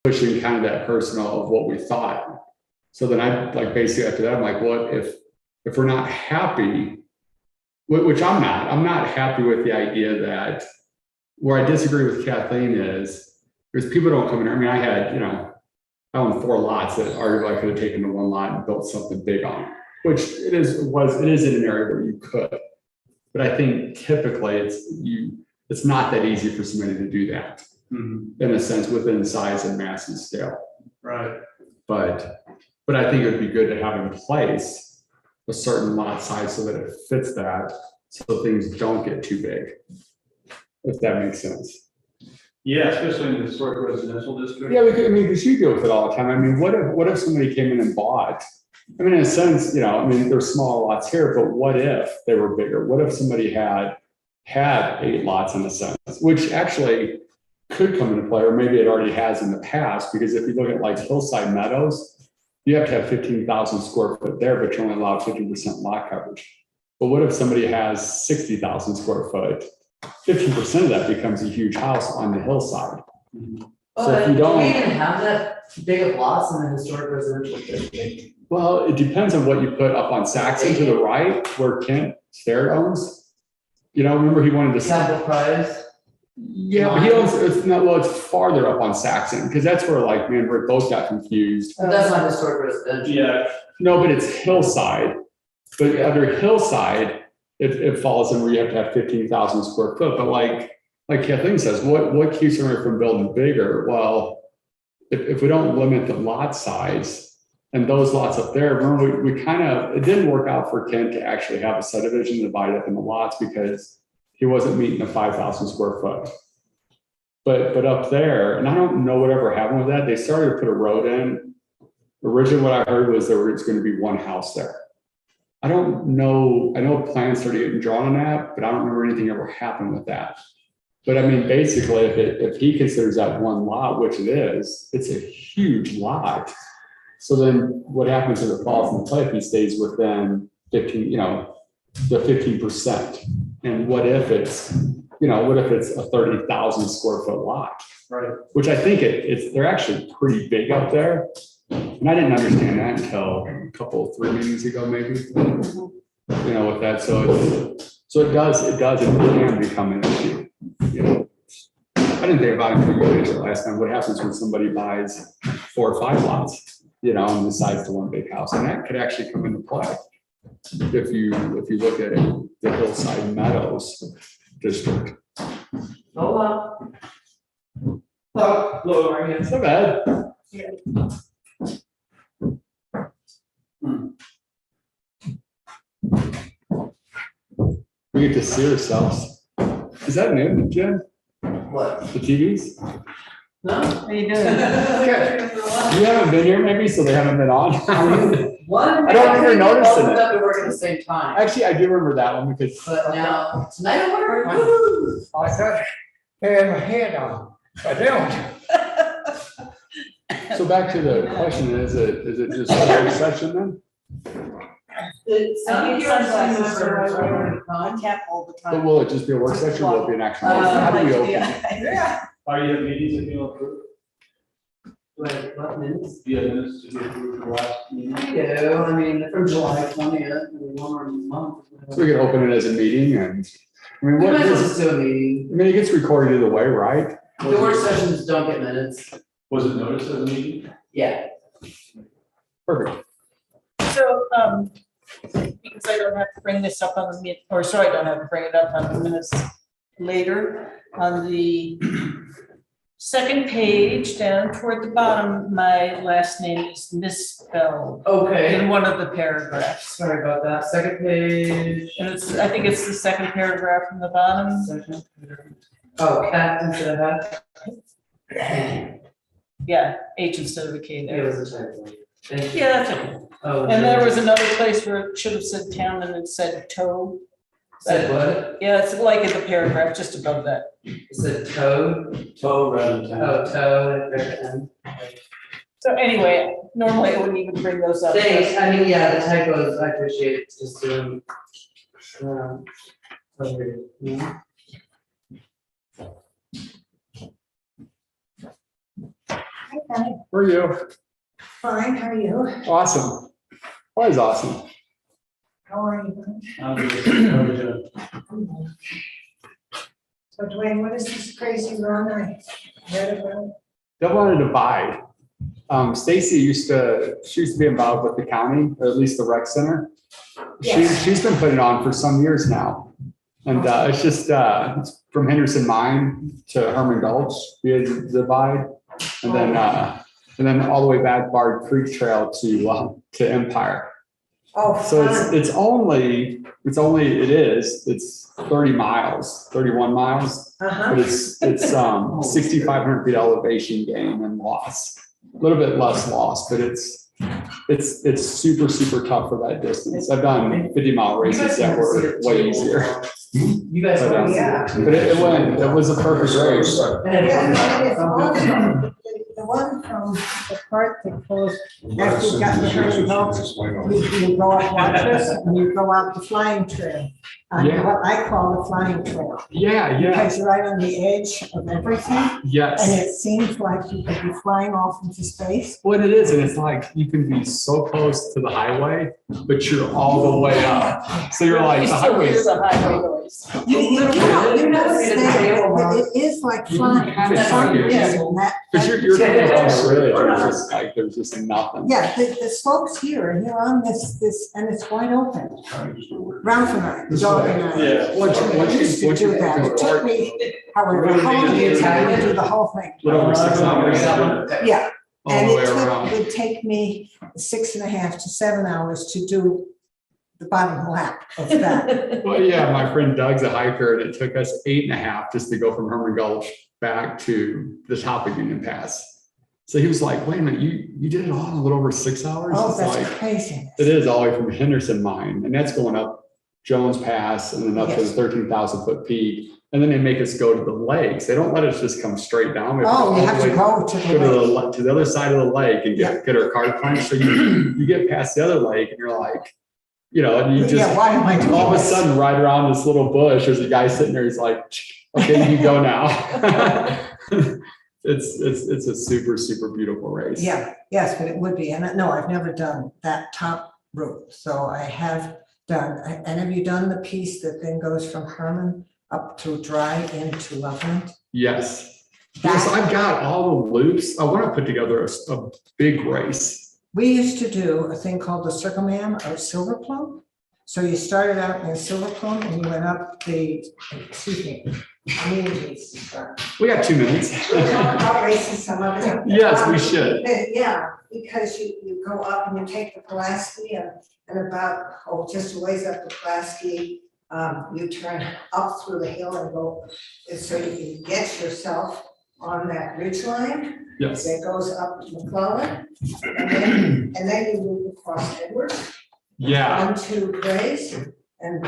pushing kind of that personal of what we thought. So then I like basically after that, I'm like, what if we're not happy, which I'm not happy with the idea that where I disagree with Kathleen is because people don't come in. I mean, I had, I own 4 lots that arguably I could have taken the 1 lot and built something big on, which it is in an area where you could. But I think typically it's not that easy for somebody to do that in a sense within size and mass and scale. Right. But I think it would be good to have in place a certain lot size so that it fits that, so things don't get too big, if that makes sense. Yeah, especially in the historic residential district. Yeah, because you deal with it all the time. I mean, what if somebody came in and bought? I mean, in a sense, there's small lots here, but what if they were bigger? What if somebody had 8 lots in a sense, which actually could come into play, or maybe it already has in the past, because if you look at like Hillside Meadows, you have to have 15,000 square foot there, but you're only allowed 50% lot coverage. But what if somebody has 60,000 square foot? 15% of that becomes a huge house on the hillside. So if you Do don't, we even have that big of lots in the historic residential district? well, it depends on what you put up on Saxon to the right, where Kent Starrett owns. Remember he wanted to. Capital Prize? Yeah, but he owns, it's farther up on Saxon, because that's where like, man, Rick both got confused. But that's not historic residential. Yeah. No, but it's hillside, but under hillside, it falls in where you have to have 15,000 square foot, but like Kathleen says, what keeps somebody from building bigger? Well, if we don't limit the lot size and those lots up there, remember we kind of, it didn't work out for Kent to actually have a subdivision divided up into lots because he wasn't meeting the 5,000 square foot. But up there, and I don't know whatever happened with that, they started to put a road in. Originally what I heard was there was going to be 1 house there. I don't know, I know plans started getting drawn on that, but I don't remember anything ever happened with that. But I mean, basically, if he considers that 1 lot, which it is, it's a huge lot. So then what happens if it falls into play if he stays within 15, the 15%? And what if it's a 30,000 square foot lot? Right. Which I think they're actually pretty big up there. And I didn't understand that until a 3 meetings ago, maybe, with that. So it can become an issue. I didn't think about it until you mentioned it last time. What happens when somebody buys 4 or 5 lots, and decides to 1 big house? And that could actually come into play if you look at it, the Hillside Meadows district. Oh, Hello. It's not bad. We get to see ourselves. Is that new, Jen? what? The TVs? No? How you doing? You haven't been here maybe, so they haven't been on. What? I don't remember noticing it. Up to work at the same time. Actually, I do remember that one because. But now, tonight at work, woo! I thought I had my head on, I don't. So back to the question, is it just a work session then? I need sunglasses I tap all the But time. will it just be a work session or will it be an actual? How do we open? Yeah. Are you have meetings if you approve? Wait, what minutes? Do you have minutes to be approved for the last meeting? I mean, from July 20th, one more month. So we can open it as a meeting and, We might as well just do a meeting. it gets recorded either way, right? The work sessions don't get minutes. Was it noticed as a meeting? Yeah. Perfect. So, because I don't have to bring this up on the I don't have to bring it up on the minutes later. On the second page, down toward the bottom, my last name is misspelled Okay. in one of the paragraphs. Sorry about that. Second page. And I think it's the second paragraph from the bottom. Second. Oh, cat instead of hat. Yeah, H instead of a K It there. was a typo. Thank you. Yeah, that's okay. Oh, And there was another place where it should have said town and it said toe. Said what? Yeah, it's like in the paragraph, just above that. It said toad. Toe rather than. Oh, toe at the end. So anyway, normally I wouldn't even bring those up. Thanks. I mean, yeah, the typos, I appreciate it. Just doing. Okay. Yeah. Hi, Benny. How are you? Fine, how are you? Awesome. Always awesome. How are you? I'm good. So Dwayne, what is this crazy run I read about? Double on a divide. Stacy she used to be involved with the county, or at least the rec center. Yes. She's been putting it on for some years now. And it's just it's from Henderson Mine to Herman Gulch via the divide. And then all the way back Bard Creek Trail to Empire. Oh, So fun. it's 30 miles, 31 miles, Uh-huh. but it's 6,500 feet elevation gain and loss. A little bit less loss, but it's super, super tough for that distance. I've done 50-mile races that were way easier. You guys, But, yeah. But it was a perfect race. Yeah, it's awesome. The one from the part that goes after you got the Herman Gulch, you go up Watchers and you go out the flying trail. On Yeah. what I call the flying trail. Yeah, Because you're right on the edge of everything. And yes. it seems like you could be flying off into space. What it is, and it's like you can be so close to the highway, but you're all the way up. So you're like, You the still hear highway's. the highway noise. It is like flying. Kind of Flying, sucky. yes, and that- Because you're coming down the ridge, there's just nothing. Yeah, the slopes here, and you're on this, and it's wide open. Ralph and I, the dog and I. Yeah. We used to do that. It took me, however, how long did it take me to do the whole thing? Little over 6 hours. Yeah, All and the way it around. would take me 6.5 to 7 hours to do the bottom lap of that. Well, yeah, my friend Doug's a hiker, and it took us 8.5 just to go from Herman Gulch back to the top of Union Pass. So he was like, wait a minute, you did it all in a little over 6 hours? Oh, It's that's like, crazy. it is all the way from Henderson Mine, and that's going up Jones Pass and then up to the Yes. 13,000 foot peak. And then they make us go to the lakes. They don't let us just come straight down. We Oh, you all have the to way- go to Go the to lake. to the other side of the lake and get our car cleansed. So you get past the other lake and you're like, and you Yeah, just, why am I doing all of a this? sudden, right around this little bush, there's a guy sitting there. He's like, okay, you can go now. It's a super, super beautiful race. Yeah, yes, but it would be, and no, I've never done that top route, so I have done, and have you done the piece that then goes from Herman up to Dry into Loveland? Yes. Yes, I've got all the loops. I want to put together a big race. We used to do a thing called the Circle Man or Silver Plum. So you started out in Silver Plum and you went up the, communities. We got 2 minutes. I'll race some of it. Yes, we should. Yeah, because you go up and you take the Pulaski and about, just a ways up the Pulaski, you turn up through the hill and go, so you can get yourself on that ridge line Yes. that goes up to McClellan. And then you move across Edwards Yeah. onto Grays, and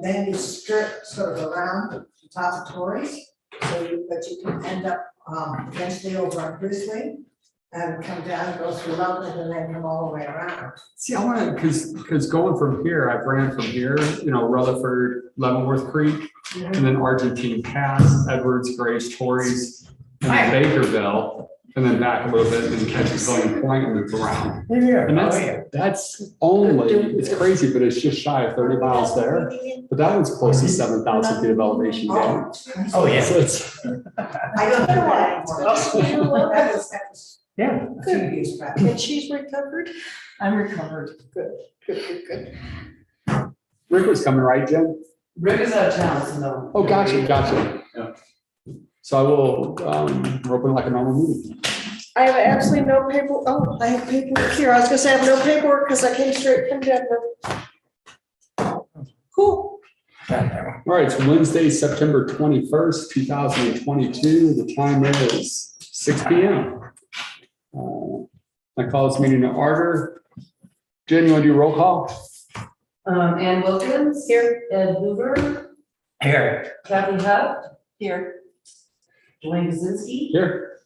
then you skirt sort of around the top of Torrey's. But you can end up eventually over on Grizzly and come down, go through Loveland, and then come all the way around. See, I want to, because going from here, I've ran from here, Rutherford, Leavenworth Creek, and then Argentine Pass, Edwards, Grace, Torrey's, and then Bakerville, and then back a little bit, and then catch Stone Point and move around. And that's only, it's crazy, but it's just shy of 30 miles there. But that one's close to 7,000 feet of elevation gain. Oh, yeah. So it's, I don't know that anymore. That was, Yeah. a few years back. And she's recovered? I'm recovered. Good. Rick was coming, right, Jen? Rick is out of town, so no. Oh, gotcha. Yeah. So I will, we're open like a normal meeting. I have absolutely no paper, I have paperwork here. I was gonna say I have no paperwork because I came straight from Denver. Cool. All right, it's Wednesday, September 21st, 2022. The time is 6 p.m. I call this meeting to order. Jen, you want to do roll call? Ann Wilkins. Here. Ed Hoover, Here. Kathy Huff, Here. Dwayne Kaczynski, Here.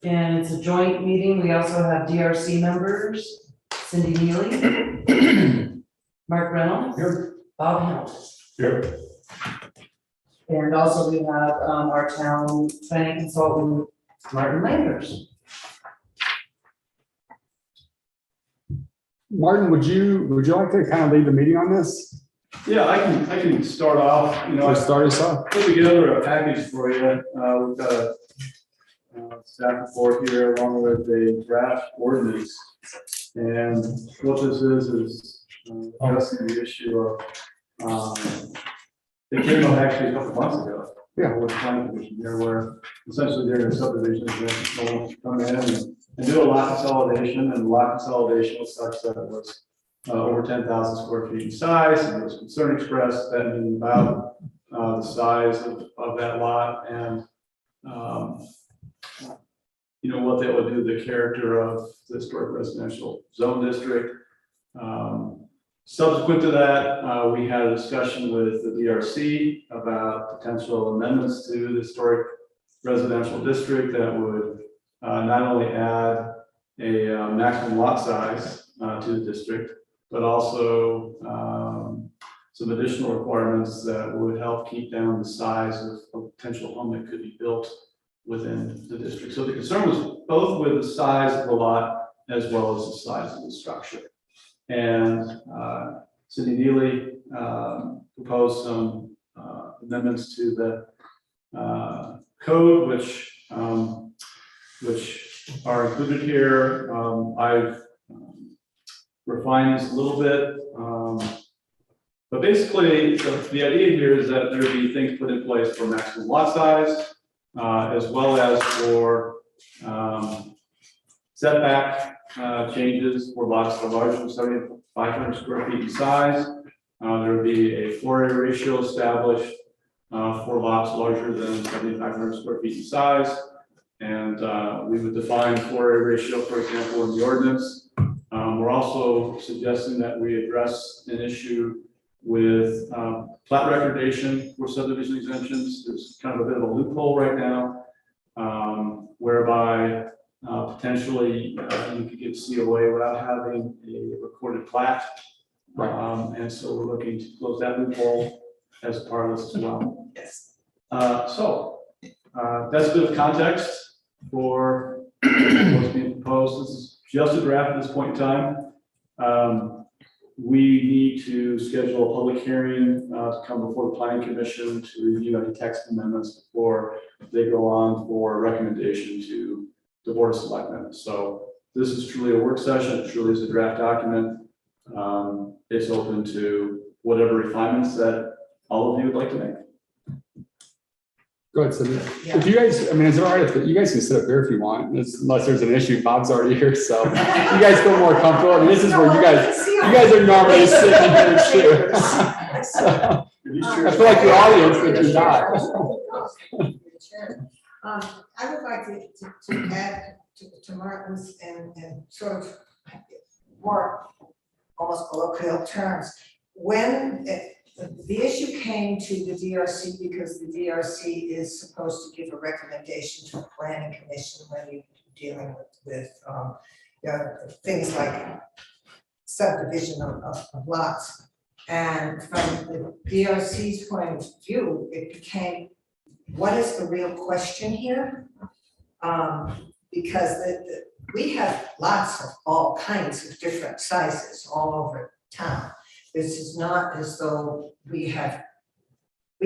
and it's a joint meeting. We also have DRC members, Cindy Neely, Mark Reynolds, Bob Hamilton. Here. And also we have our town planning consultant, Martin Landers. Martin, would you like to kind of lead the meeting on this? Yeah, I can start off, you know, I Or start us off? put together a package for you. We've got a staff report here along with a draft ordinance. And what this is addressing the issue of, it came up actually a couple months ago. Yeah. With the planning commission here, where essentially they're in subdivision, someone should come in and do a lot consolidation, and lot consolidation was such that it was over 10,000 square feet in size, and there was concern expressed then about the size of that lot and you know, what that would do to the character of the historic residential zone district. Subsequent to that, we had a discussion with the DRC about potential amendments to the historic residential district that would not only add a maximum lot size to the district, but also some additional requirements that would help keep down the size of a potential home that could be built within the district. So the concern was both with the size of the lot as well as the size of the structure. And Cindy Neely proposed some amendments to the code, which are included here. I've refined this a little bit, but basically the idea here is that there be things put in place for maximum lot size, as well as for setback changes for lots that are larger than 7,500 square feet in size. There would be a floor area ratio established for lots larger than 7,500 square feet in size. And we would define floor area ratio, for example, in the ordinance. We're also suggesting that we address an issue with plat recordation for subdivision exemptions. There's kind of a bit of a loophole right now, whereby potentially you could get COA without having a recorded plat. And so we're looking to close that loophole as a part of this as well. Yes. So that's a bit of context for what's being proposed. This is just a draft at this point in time. We need to schedule a public hearing to come before the planning commission to review any text amendments before they go on for recommendation to the board of selectmen. So this is truly a work session. It truly is a draft document. It's open to whatever refinements that all of you would like to make. Go ahead, Cindy. If you guys, I mean, is it all right if you guys can sit up here if you want, unless there's an issue? Bob's already here, so you guys feel more comfortable. I mean, this is where you guys are normally sitting here too. So, I feel like the audience, but you're not. I would like to add to Martin's and sort of more almost colloquial terms. When the issue came to the DRC because the DRC is supposed to give a recommendation to the planning commission when you're dealing with things like subdivision of lots. And from the DRC's point of view, it became, what is the real question here? Because we have lots of all kinds of different sizes all over town. This is not as though we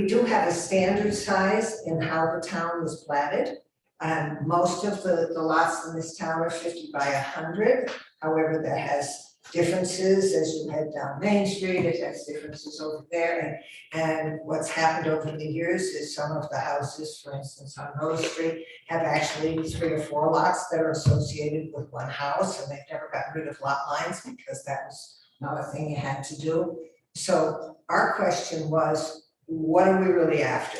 do have a standard size in how the town was platted. And most of the lots in this town are 50 by 100. However, that has differences as you head down Main Street, it has differences over there. And what's happened over the years is some of the houses, for instance, on Rose Street, have actually 3 or 4 lots that are associated with one house, and they've never gotten rid of lot lines because that was not a thing you had to do. So our question was, what are we really after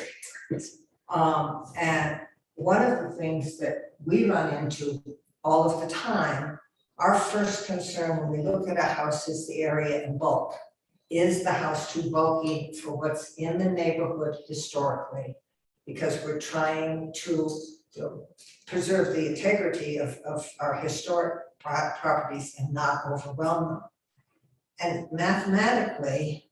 here? And one of the things that we run into all of the time, our first concern when we look at a house is the area in bulk. Is the house too bulky for what's in the neighborhood historically? Because we're trying to preserve the integrity of our historic properties and not overwhelm them. And mathematically,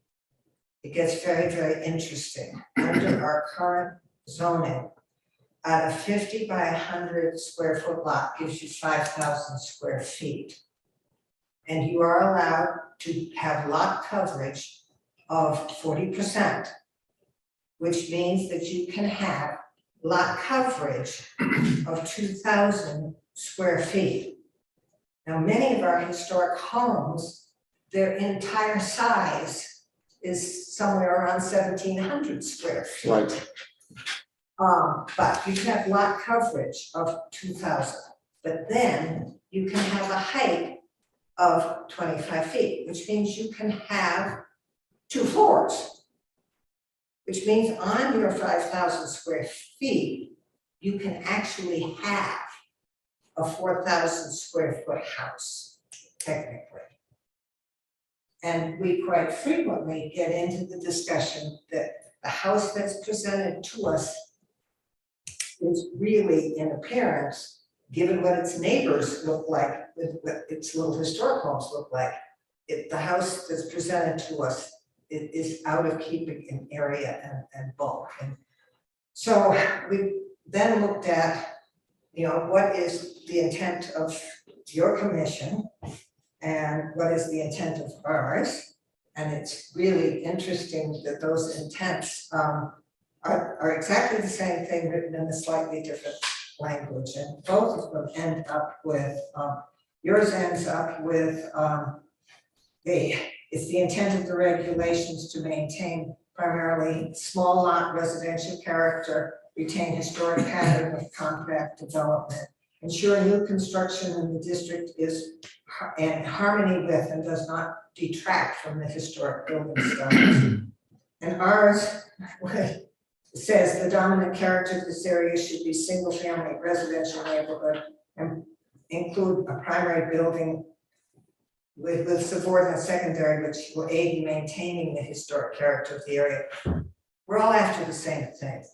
it gets very, very interesting. Under our current zoning, a 50 by 100 square foot lot gives you 5,000 square feet. And you are allowed to have lot coverage of 40%, which means that you can have lot coverage of 2,000 square feet. Now, many of our historic homes, their entire size is somewhere around 1,700 square feet. Right. But you can have lot coverage of 2,000, but then you can have a height of 25 feet, which means you can have 2 floors. Which means on your 5,000 square feet, you can actually have a 4,000 square foot house, technically. And we quite frequently get into the discussion that the house that's presented to us is really, in appearance, given what its neighbors look like, what its little historic homes look like, the house that's presented to us is out of keeping in area and bulk. And so we then looked at, what is the intent of your commission and what is the intent of ours? And it's really interesting that those intents are exactly the same thing written in a slightly different language, and both of them end up with, yours ends up with it's the intent of the regulations to maintain primarily small lot residential character, retain historic pattern of compact development, ensure new construction in the district is in harmony with and does not detract from the historic building styles. And ours says the dominant character of this area should be single-family residential neighborhood and include a primary building with subordinate secondary, which will aid in maintaining the historic character of the area. We're all after the same thing.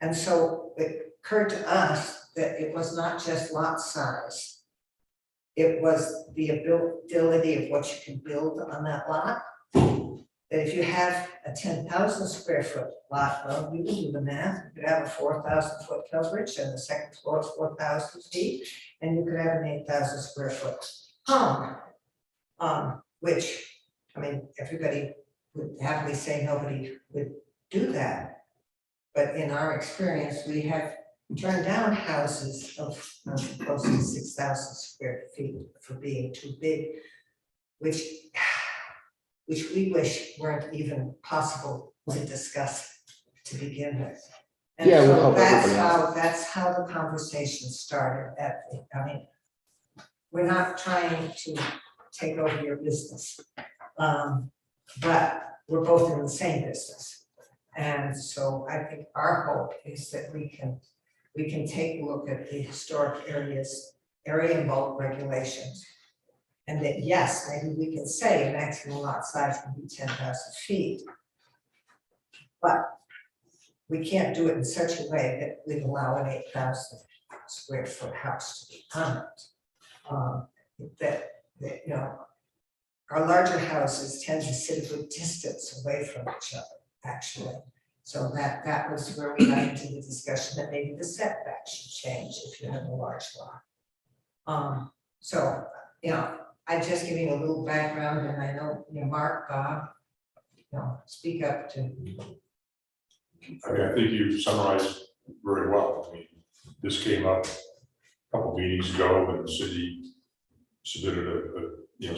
And so it occurred to us that it was not just lot size. It was the ability of what you can build on that lot. That if you have a 10,000 square foot lot, well, you can do the math. You could have a 4,000 foot coverage and the second floor is 4,000 feet, and you could have an 8,000 square foot home. Which, I mean, everybody would happily say nobody would do that. But in our experience, we have turned down houses of close to 6,000 square feet for being too big, which we wish weren't even possible to discuss to begin with. And Yeah, we'll so help everybody that's how the conversation started we're not trying to take over your business. But we're both in the same business. And so I think our hope is that we can take a look at the historic area and bulk regulations. And that, yes, maybe we can say a maximum lot size can be 10,000 feet. But we can't do it in such a way that we allow an 8,000 square foot house to be permanent. Our larger houses tend to sit a good distance away from each other, actually. So that was where we got into the discussion that maybe the setback should change if you have a large lot. I just give you a little background, and I know, Mark, Bob, speak up to. I think you summarized very well. I mean, this came up a couple meetings ago when the city submitted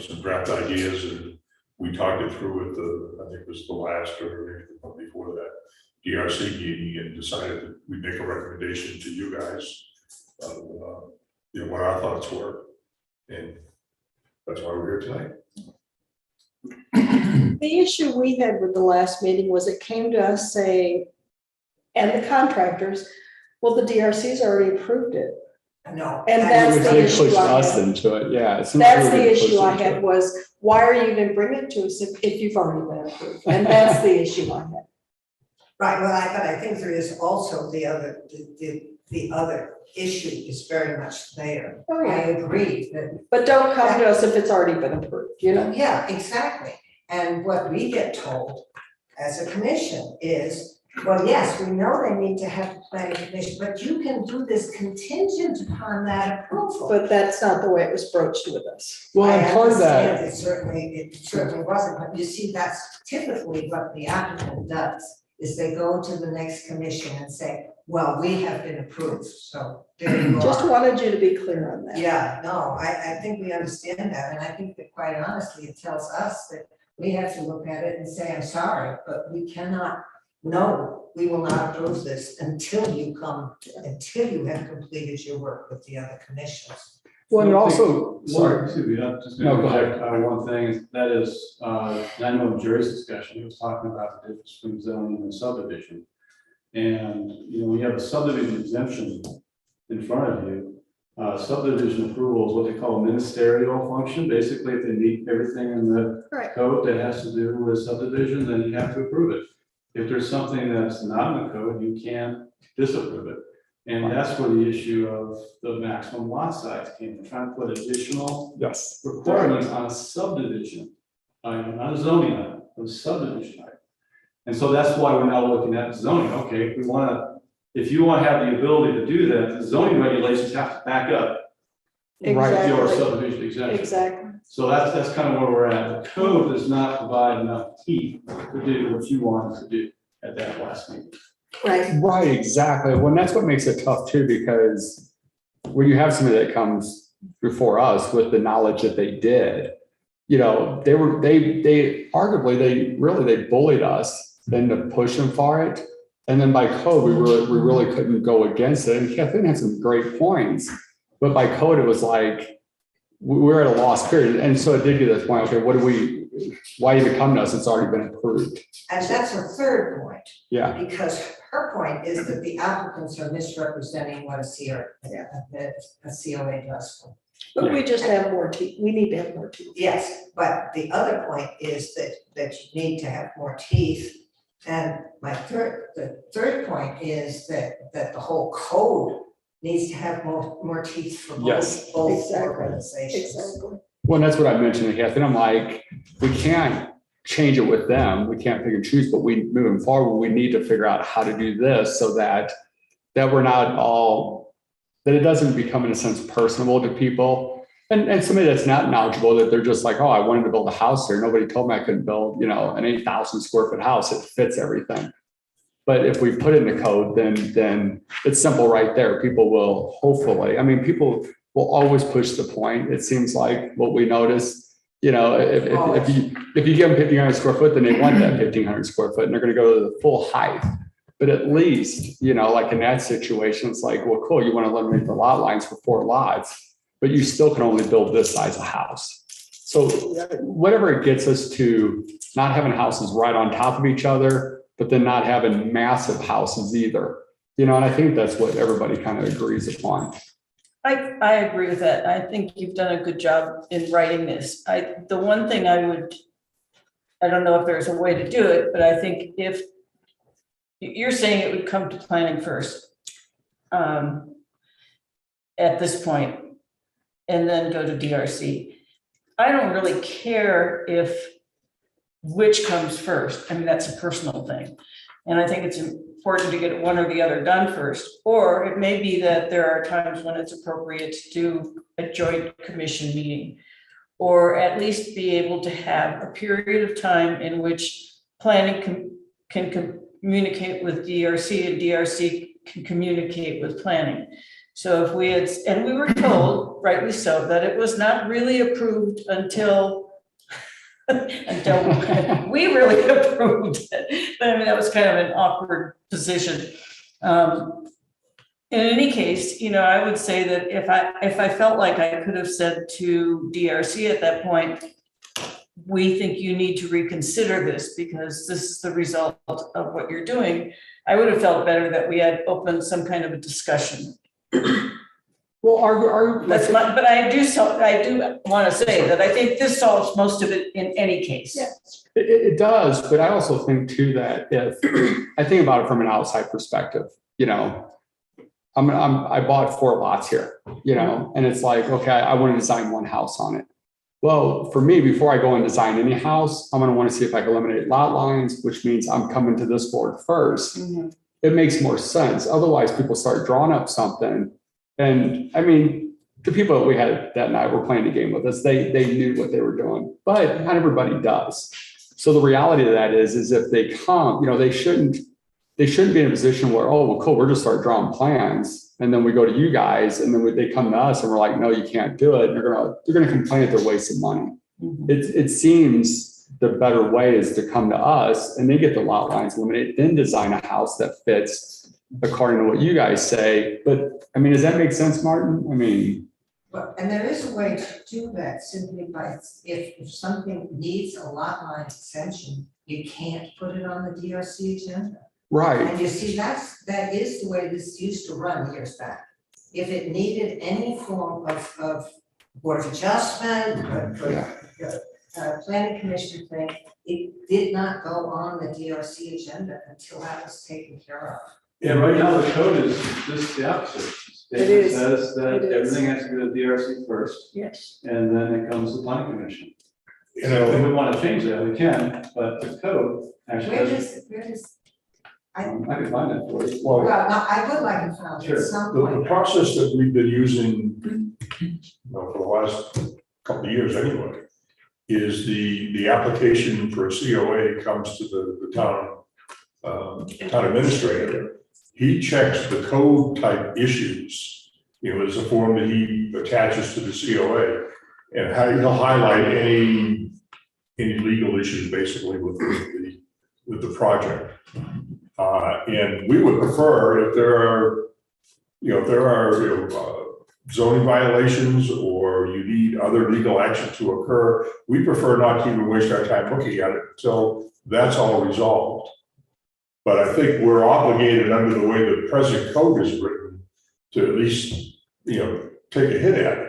some draft ideas, and we talked it through with I think it was the last or maybe the one before that DRC meeting, and decided that we'd make a recommendation to you guys of what our thoughts were, and that's why we're here tonight. The issue we had with the last meeting was it came to us saying, and the contractors, well, the DRC's already approved it. No. And It that's would the take issue push I us had. into it, yeah. It seems That's like we're the getting issue I pushed into had it. was, why are you even bringing it to us if you've already been approved? And that's the issue I had. Right, but I think there is also the other issue is very much there. Oh, I yeah. agree that. But don't come to us if it's already been approved, Yeah, exactly. And what we get told as a commission is Well, yes, we know they need to have a planning commission, but you can do this contingent upon that approval. But that's not the way it was broached with us. Well, I and part of that, understand it certainly wasn't, but you see, that's typically what the applicant does, is they go to the next commission and say, well, we have been approved, so there you Just are. wanted you to be clear on that. Yeah, no, I think we understand that, and I think that quite honestly, it tells us that we have to look at it and say, I'm sorry, but we cannot, no, we will not approve this until you have completed your work with the other commissions. well, and also, sorry, Excuse me, I'm just No, gonna go ahead. interject, one thing, that is, I know in Jerry's discussion, he was talking about the difference between zoning and subdivision. And, when you have a subdivision exemption in front of you, subdivision approval is what they call a ministerial function. Basically, if they meet everything in the Right. code that has to do with subdivision, then you have to approve it. If there's something that's not in the code, you can't disapprove it. And that's where the issue of the maximum lot size came, in, trying to put additional yes, requirements on a subdivision, not a zoning item, but a subdivision item. And so that's why we're now looking at zoning. Okay, if you want to have the ability to do that, the zoning regulations have to back up your Exactly. subdivision exemption. Exactly. So that's kind of where we're at. The code does not provide enough teeth to do what you want to do at that last meeting. Right. right, exactly. Well, and that's what makes it tough too, because when you have somebody that comes before us with the knowledge that they did, they arguably, they bullied us into pushing for it. And then by code, we really couldn't go against it. And Kathleen had some great points, but by code, it was like, we were at a lost period. And so it did get to this point, okay, why even come to us? It's already been approved. And that's her third point, Yeah, because her point is that the applicants are misrepresenting what a COA does. But we just have more teeth. We need to have more teeth. Yes, but the other point is that you need to have more teeth. And the third point is that the whole code needs to have more teeth for Yes. both Exactly. organizations. Exactly. well, and that's what I mentioned to Kathleen. I'm like, we can't change it with them. We can't pick and choose, but moving forward, we need to figure out how to do this so that we're not all, that it doesn't become in a sense personable to people. And somebody that's not knowledgeable, that they're just like, oh, I wanted to build a house here. Nobody told me I couldn't build, an 8,000 square foot house. It fits everything. But if we put it in the code, then it's simple right there. People will hopefully, people will always push the point. It seems like what we notice, if you give them 1,500 square foot, then they want that 1,500 square foot and they're going to go to the full height. But at least, like in that situation, it's like, well, cool, you want to eliminate the lot lines for 4 lots, but you still can only build this size of house. So whatever it gets us to not having houses right on top of each other, but then not having massive houses either. And I think that's what everybody kind of agrees upon. I agree with that. I think you've done a good job in writing this. The one thing I don't know if there's a way to do it, but I think if you're saying it would come to planning first, at this point, and then go to DRC. I don't really care which comes first. That's a personal thing. And I think it's important to get one or the other done first. Or it may be that there are times when it's appropriate to do a joint commission meeting, or at least be able to have a period of time in which planning can communicate with DRC and DRC can communicate with planning. So if we had, and we were told, rightly so, that it was not really approved until we really approved it. But that was kind of an awkward position. In any case, I would say that if I felt like I could have said to DRC at that point, we think you need to reconsider this because this is the result of what you're doing, I would have felt better that we had opened some kind of a discussion. Well, But I do want to say that I think this solves most of it in any case. Yeah. it does, but I also think too that if I think about it from an outside perspective, I bought 4 lots here, and it's like, okay, I want to design one house on it. Well, for me, before I go and design any house, I'm gonna want to see if I can eliminate lot lines, which means I'm coming to this board first. It makes more sense. Otherwise, people start drawing up something. And I mean, the people that we had that night were playing the game with us. They knew what they were doing, but not everybody does. So the reality of that is if they come, they shouldn't be in a position where, oh, well, cool, we're just start drawing plans. And then we go to you guys and then they come to us and we're like, no, you can't do it. And they're gonna complain that they're wasting money. It seems the better way is to come to us and they get the lot lines eliminated, then design a house that fits according to what you guys say. But I mean, does that make sense, Martin? I mean. But, and there is a way to do that simply by, if something needs a lot line extension, you can't put it on the DRC agenda. Right. And you see, that is the way this used to run years back. If it needed any form of board of adjustment, planning commission thing, it did not go on the DRC agenda until that was taken care of. Yeah, right now the code is just the opposite. It is. Says that It is. everything has to go to the DRC first, Yes. and then it comes to the planning commission. You So know, if we want to change that, we can, but the code actually Where has. does, I can find that for you. well, well, no, I would like to find at Sure. some the point. process that we've been using, for the last couple of years anyway, is the application for a COA comes to the town administrator. He checks the code type issues, there's a form that he attaches to the COA. And he'll highlight any legal issues basically with the project. And we would prefer if there are zoning violations or you need other legal action to occur, we prefer not to even waste our time looking at it until that's all resolved. But I think we're obligated under the way the present code is written to at least, take a hit at it.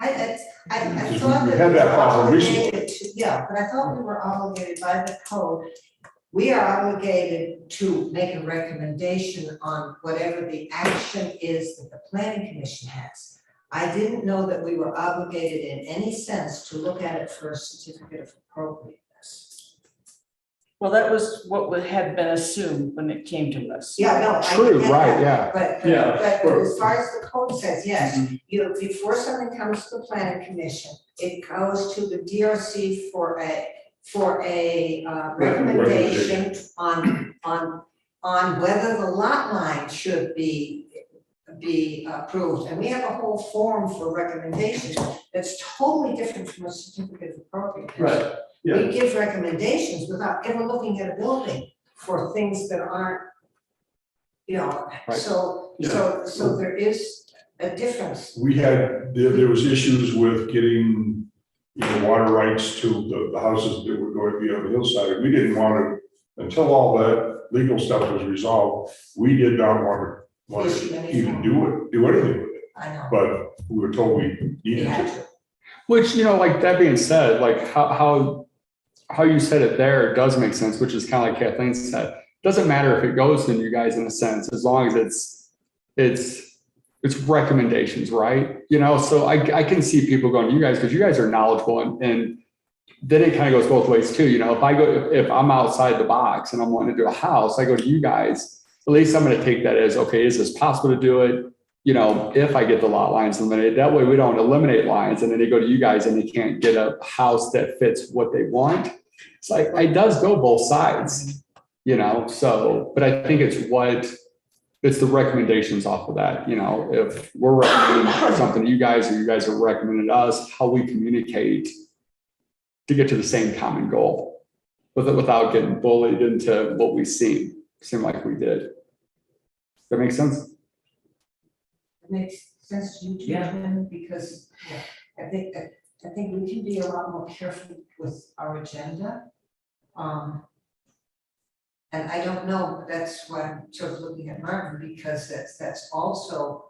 I We thought that had we that were problem recently. obligated to, yeah, but I thought we were obligated by the code. We are obligated to make a recommendation on whatever the action is that the planning commission has. I didn't know that we were obligated in any sense to look at it for a certificate of appropriateness. Well, that was what had been assumed when it came to us. Yeah, no, I True, get right, that, yeah. But as far as the code says, yes, before something comes to the planning commission, it goes to the DRC for a recommendation on whether the lot line should be approved. And we have a whole form for recommendations that's totally different from a certificate of appropriateness. Right, yeah. We give recommendations without ever looking at a building for things that aren't, Right. so there is a difference. There was issues with getting, water rights to the houses that were going to be on the hillside. We didn't want to, until all that legal stuff was resolved, we did not want Issue to anything. even do anything with it. I know. But we were told we We needed had to. to. Which, like that being said, like how you said it there does make sense, which is kind of like Kathleen said. Doesn't matter if it goes to you guys in a sense, as long as it's recommendations, right? So I can see people going to you guys because you guys are knowledgeable and then it kind of goes both ways too. If I'm outside the box and I'm wanting to do a house, I go to you guys. At least I'm going to take that as, okay, is this possible to do it? If I get the lot lines eliminated, that way we don't eliminate lines and then they go to you guys and they can't get a house that fits what they want. It's like, it does go both sides, so, but I think it's the recommendations off of that, if we're recommending something to you guys or you guys are recommending us, how we communicate to get to the same common goal without getting bullied into what we seem like we did. Does that make sense? It makes sense to you too, Yeah. Jim, because I think we can be a lot more careful with our agenda. And I don't know, that's why I'm sort of looking at Martin, because that's also,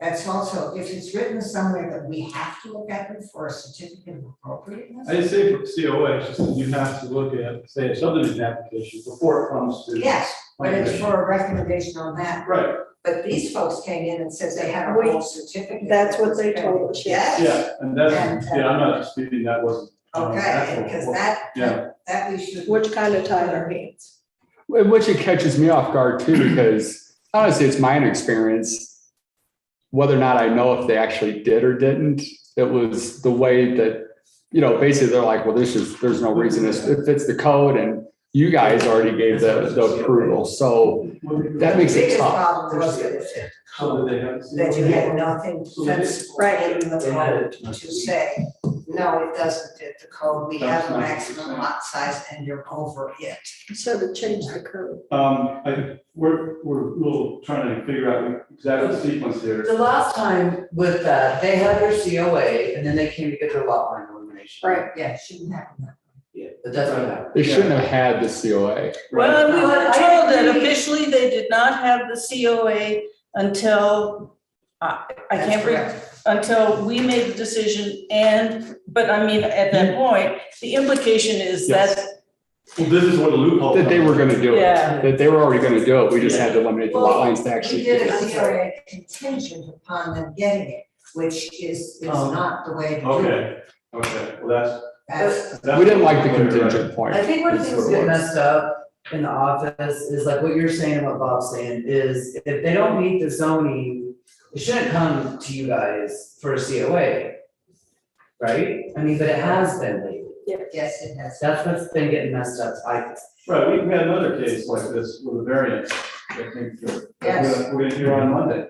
if it's written somewhere that we have to look at them for a certificate of appropriateness. I didn't say for COA, it's just that you have to look at, say, a subdivision application before it comes to. Yes, but it's for a recommendation on that. Right, But these folks came in and says they had a We- whole certificate. That's that what was they very- told us, yes. Yeah, and that's, And, yeah, I'm not disputing that wasn't. Okay, actual- because Yeah. that we should. Which kind of tied our hands. Which it catches me off guard too, because honestly, it's my own experience. Whether or not I know if they actually did or didn't, it was the way that, basically they're like, well, there's no reason, it fits the code and you guys already gave the approval, so that makes The it biggest tough. problem was that it, So did they have? that you had nothing sensible Right. in the code to say, no, it doesn't fit the code, we have a maximum lot size and you're over it. So to change the code. We're a little trying to figure out exactly the sequence here. The last time with that, they had their COA and then they came to get their lot line elimination. Right. Yeah, it shouldn't happen that Yeah, but that's what happened. They shouldn't have had the COA. Well, we No, were I told that agree. officially they did not have the COA until, I That's can't read, correct. until we made the decision but I mean, at that point, the implication is Yes. that, Well, this is what the loophole. That they were gonna do it, Yeah. that they were already gonna do it, we just had to eliminate the lot lines to actually We get did a it. CRA contingent upon them getting it, which is not the way to do it. Okay, well, That's, We didn't like the that's- contingent point. I think where is things what it get was. messed up in the office is like what you're saying and what Bob's saying is if they don't meet the zoning, it shouldn't come to you guys for a COA. Right? I mean, but it has been lately. yes, it has. That's what's been getting messed up, I think. Right, we had another case like this with a variance that came through. Yes. We're gonna hear on Monday,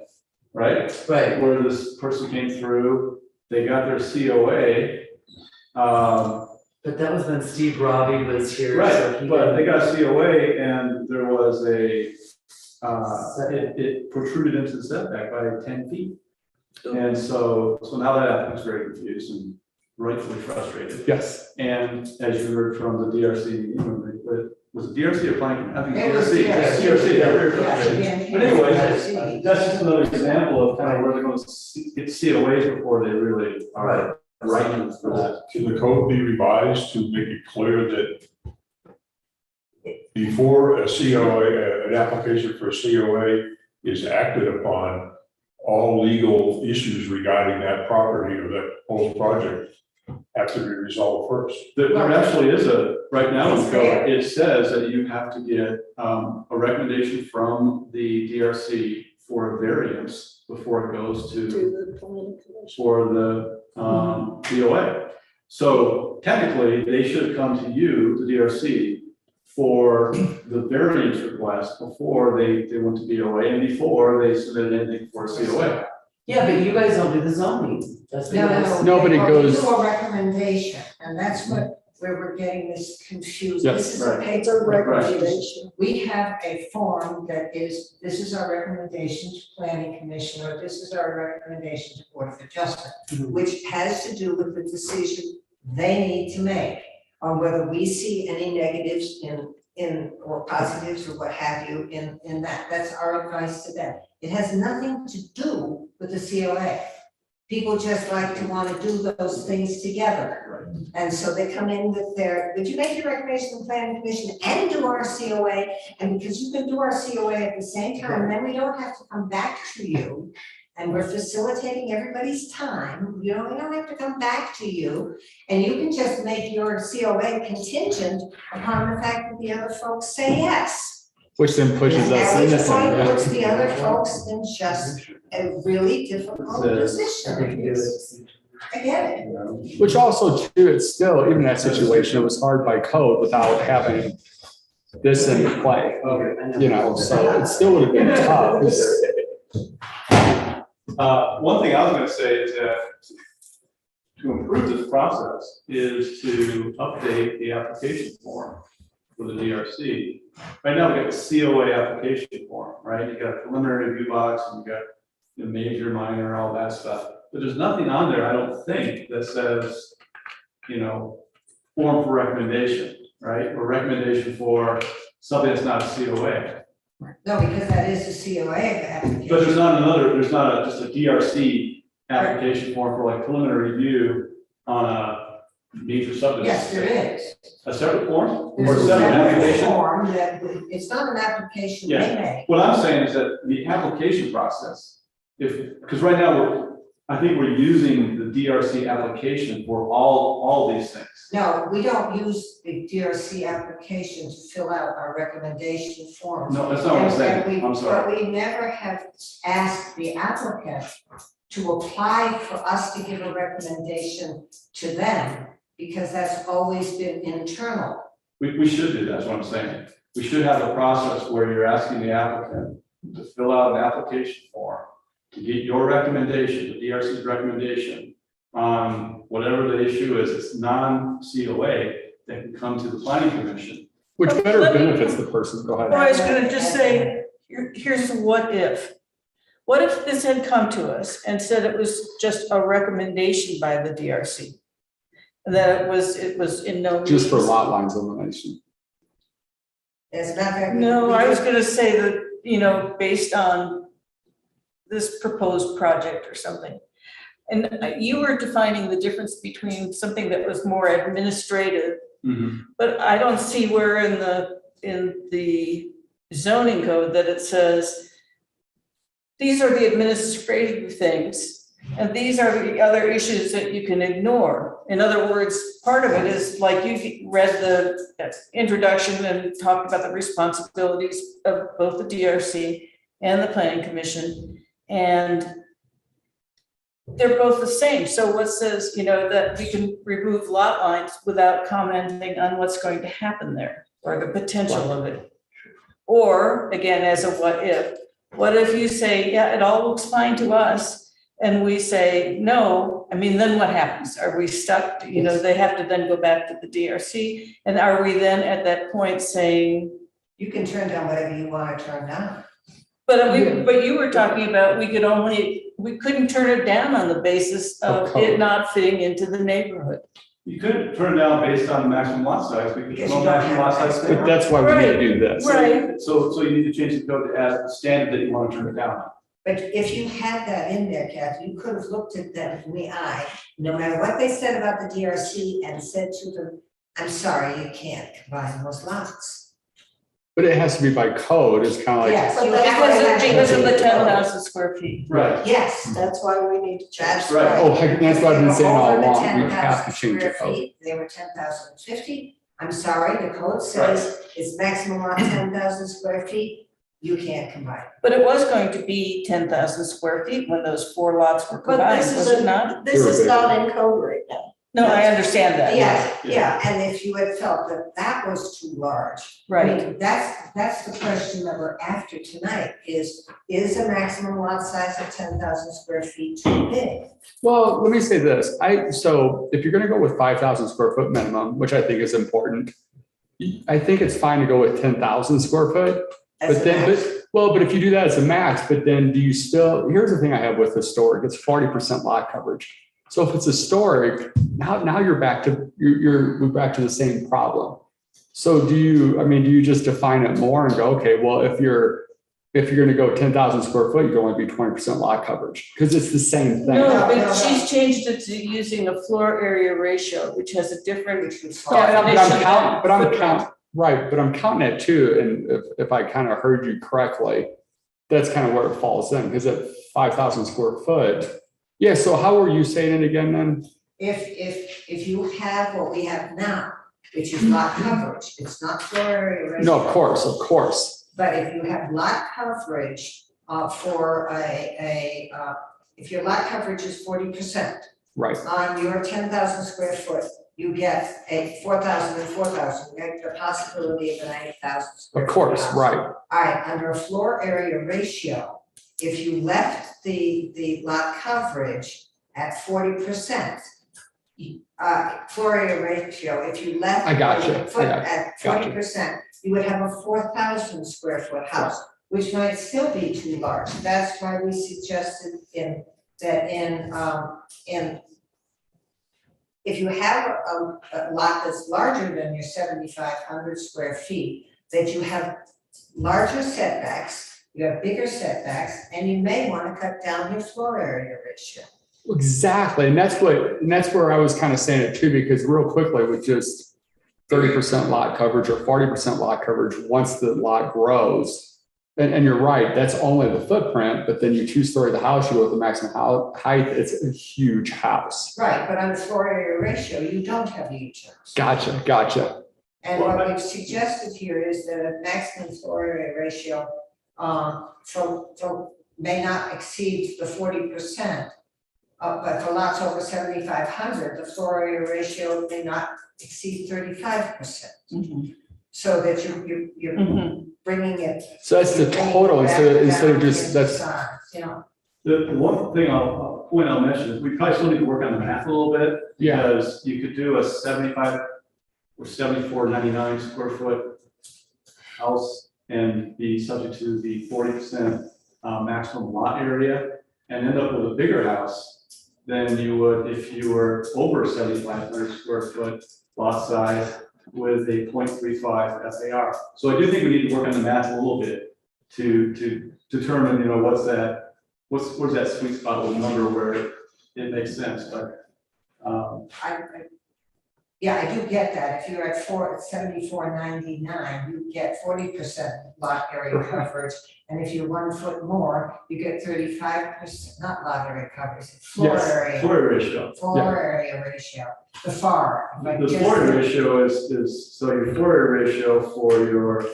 right? Right. Where this person came through, they got their COA. But that was when Steve Robbie was here, so Right, he but they didn't. got a COA and there was it protruded into the setback by 10 feet. And so now that applicant's very confused and rightfully frustrated. Yes, And as you heard from the DRC, was it DRC or planning? I think It was DRC. DRC. DRC, yeah, very Yeah, frustrated. yeah, But yeah. anyway, that's just another example of kind of where they're going to get COAs before they really are right for that. Can the code be revised to make it clear that before a COA, an application for a COA is acted upon, all legal issues regarding that property or that whole project have to be resolved first? There actually is right now in It's there. code, it says that you have to get a recommendation from the DRC for a variance before it goes To to, the planning commission. for the DOA. So technically, they should come to you, the DRC, for the variance request before they went to DOA and before they submitted anything for a COA. Yeah, but you guys don't do the zoning. That's what you guys. No, but it Well, goes- we do a recommendation, and that's where we're getting this confused. Yes, This is a right. It's a paper. recommendation. We have a form that is, this is our recommendation to planning commission, or this is our recommendation to board of adjustment, Mhm. which has to do with the decision they need to make on whether we see any negatives or positives or what have you in that. That's our advice to them. It has nothing to do with the COA. People just like to want to do those things together. And so they come in with would you make your recommendation to the planning commission and do our COA? And because you can do our COA at the same time, then we don't have to come back to you. And we're facilitating everybody's time, we don't have to come back to you. And you can just make your COA contingent upon the fact that the other folks say yes. which then pushes us At into which point some, puts the other folks in just a really difficult Says- I position. think you do it. I get it. which also too, it's still, even in that situation, it was hard by code without having this into play, so it still would have been tough. One thing I was gonna say is that to improve this process is to update the application form for the DRC. Right now, we got the COA application form, right? You got a preliminary review box and you got the major, minor, all that stuff. But there's nothing on there, I don't think, that says, form for recommendation, right? Or recommendation for something that's not a COA. No, because that is a COA application. But there's not just a DRC application form for like preliminary review on major subdivision. Yes, there is. A separate form or a There's a separate separate application? form that, it's not an application they make. What I'm saying is that the application process, because right now I think we're using the DRC application for all these things. No, we don't use the DRC application to fill out our recommendation forms. No, that's not what I'm saying. And we- I'm sorry. But we never have asked the applicant to apply for us to give a recommendation to them, because that's always been internal. We should do, that's what I'm saying. We should have a process where you're asking the applicant to fill out an application form to get your recommendation, the DRC's recommendation on whatever the issue is, it's non-COA, that can come to the planning commission. Which better Let me- benefits the person, go ahead. Well, I was gonna just say, here's the what if. What if this had come to us and said it was just a recommendation by the DRC? That it was in no means. Just for lot lines elimination. There's not very. No, I was gonna say that, you know, based on this proposed project or something. And you were defining the difference between something that was more administrative, but I don't see where in the zoning code that it says these are the administrative things, and these are the other issues that you can ignore. In other words, part of it is like you read the introduction and talked about the responsibilities of both the DRC and the Planning Commission, and they're both the same. So what says, you know, that we can remove lot lines without commenting on what's going to happen there or the potential of it? Or again, as a what if you say, yeah, it all looks fine to us, and we say, no, I mean, then what happens? Are we stuck? You know, they have to then go back to the DRC, and are we then at that point saying, You can turn down whatever you want to turn down. but you were talking about we couldn't turn it down on the basis of code. it not fitting into the neighborhood. You could turn it down based on the maximum lot size, because Because no you don't maximum lot have size. But that's why we need to do this. Right. So you need to change the code to add the standard that you want to turn it down on. But if you had that in there, Kathy, you could have looked at them in the eye, no matter what they said about the DRC, and said to them, I'm sorry, you can't combine those lots. But it has to be by code, it's kind of like. Yes, you Because of the have to- 10,000 square feet. Right. Yes, That's why we need to change. that's Right. right. Oh, heck, that's what I've been saying all Over the along, we have 10,000 to change the square code. feet, They were 10,050. I'm sorry, the code says it's maximum lot 10,000 square feet, you can't combine. But it was going to be 10,000 square feet when those 4 lots were But combined, this was is it not? This is not in code right now. No, I understand that. Yeah, and if you had felt that that was too large. I Right. mean, that's the question that we're after tonight, is a maximum lot size of 10,000 square feet too big? Well, let me say this, so if you're gonna go with 5,000 square foot minimum, which I think is important, I think it's fine to go with 10,000 square foot, As but a then, max? well, but if you do that as a max, but then do you still, here's the thing I have with historic, it's 40% lot coverage. So if it's historic, now you're back to, we're back to the same problem. So do you just define it more and go, okay, well, if you're gonna go 10,000 square foot, you're only be 20% lot coverage, because it's the same thing. No, No, but no. she's changed it to using a floor area ratio, which has a different. Which was Yeah, fine. but I'm counting, right, but I'm counting it too, and if I kind of heard you correctly, that's kind of where it falls in, because at 5,000 square foot, yeah, so how were you saying it again then? If you have what we have now, which is lot coverage, it's not floor area ratio. No, of course, But if you have lot coverage for if your lot coverage is 40%, right, on your 10,000 square foot, you get a 4,000 and 4,000, you get the possibility of a 90,000 square of foot course, house. right, All right, under a floor area ratio, if you left the lot coverage at 40%, floor area ratio, if you left. I got you, the foot I at got you. 40%, you would have a 4,000 square foot house, which might still be too large. That's why we suggested in if you have a lot that's larger than your 7,500 square feet, that you have larger setbacks, you have bigger setbacks, and you may want to cut down your floor area ratio. Exactly, and that's where I was kind of saying it too, because real quickly with just 30% lot coverage or 40% lot coverage, once the lot grows, and you're right, that's only the footprint, but then you two-story the house, you go with the maximum height, it's a huge house. Right, but on the floor area ratio, you don't have the huge house. Gotcha. And what we've suggested here is that a maximum floor area ratio, may not exceed the 40%. But for lots over 7,500, the floor area ratio may not exceed 35%. So that you're bringing it. So that's the total instead of just, that's, You know, The one thing I'll mention is we probably still need to work on the math a little bit. yeah, Because you could do a 75 or 74.99 square foot house and be subject to the 40% maximum lot area and end up with a bigger house than you would if you were over 7,500 square foot lot size with a 0.35 SAR. So I do think we need to work on the math a little bit to determine, where's that sweet spot with number where it makes sense, but I do get that. If you're at 74.99, you get 40% lot area coverage. And if you're 1 foot more, you get 35%, not lot area coverage, floor Yes, area. floor area ratio. Floor area ratio, the FAR. like The just- floor area ratio is, so your floor area ratio for your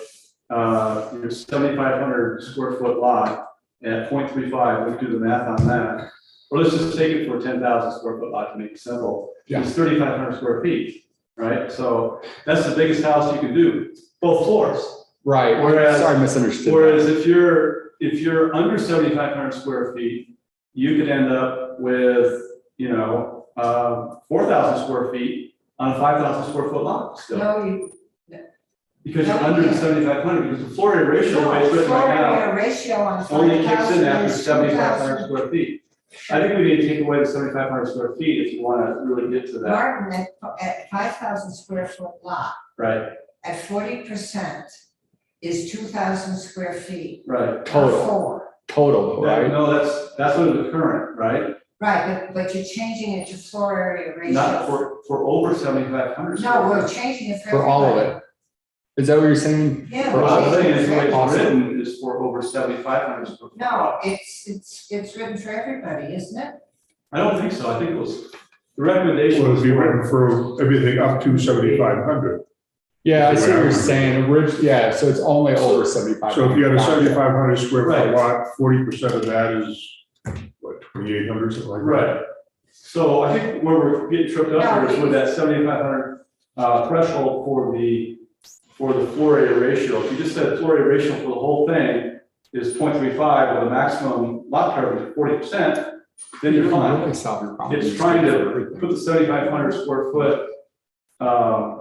7,500 square foot lot at 0.35, we do the math on that. Or let's just take it for 10,000 square foot lot to make it simple. Yeah. It's 3,500 square feet, right? So that's the biggest house you can do, both floors. right. Whereas- Sorry, I misunderstood. Whereas if you're under 7,500 square feet, you could end up with, 4,000 square feet on a 5,000 square foot lot still. No, Because you're under the 7,500, because the floor area ratio is written floor right now, area ratio on only kicks 5,000 in after is 7,500 2,000. square feet. I think we need to take away the 7,500 square feet if you want to really get to that, Martin, at 5,000 square foot lot, right? at 40% is 2,000 square feet. Right. Total. Four. Total, right? No, that's under the current, right? Right, but you're changing it to floor area ratio. Not for over 7,500. No, we're changing it for For all of everybody. it. Is that what you're saying? Yeah. For What all I'm of it? saying is the way it's Awesome. written is for over 7,500 square feet. No, it's written for everybody, isn't it? I don't think so. I think it was, the recommendation Well, was it'd be written for everything up to 7,500. Yeah, I see what you're saying. Yeah, so it's only over 75. So if you had a 7,500 square Right. foot lot, 40% of that is, what, 2,800, something like that? right. So I think where we're getting tripped up here is with that 7,500 threshold for the floor area ratio. If you just said floor area ratio for the whole thing is 0.35 with a maximum lot coverage of 40%, then you're fine. Really solving problems. It's trying to put the 7,500 square foot,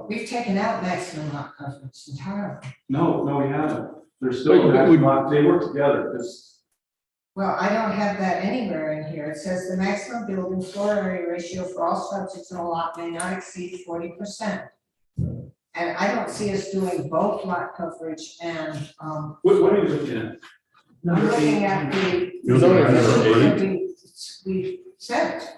We've taken out maximum lot coverage entirely. no, we haven't. There's still, But a we- maximum lot. They work together. Well, I don't have that anywhere in here. It says the maximum building floor area ratio for all structures in a lot may not exceed 40%. And I don't see us doing both lot coverage and, What are you looking at? I'm looking at the. You're looking at number 8. We said it.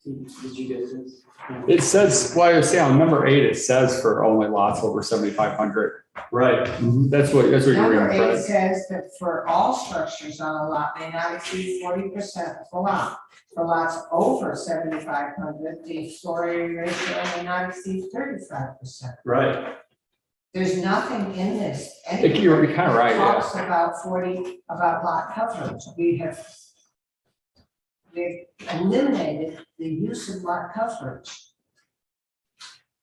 Did you get this? It says, well, I say on number 8, it says for only lots over 7,500. Right. That's what you're Number reading, 8 Fred. says that for all structures on a lot may not exceed 40% of the lot. For lots over 7,500, the floor area ratio may not exceed 35%. Right. There's nothing in this. You're kind of right, yeah. Talks about lot coverage. We've eliminated the use of lot coverage.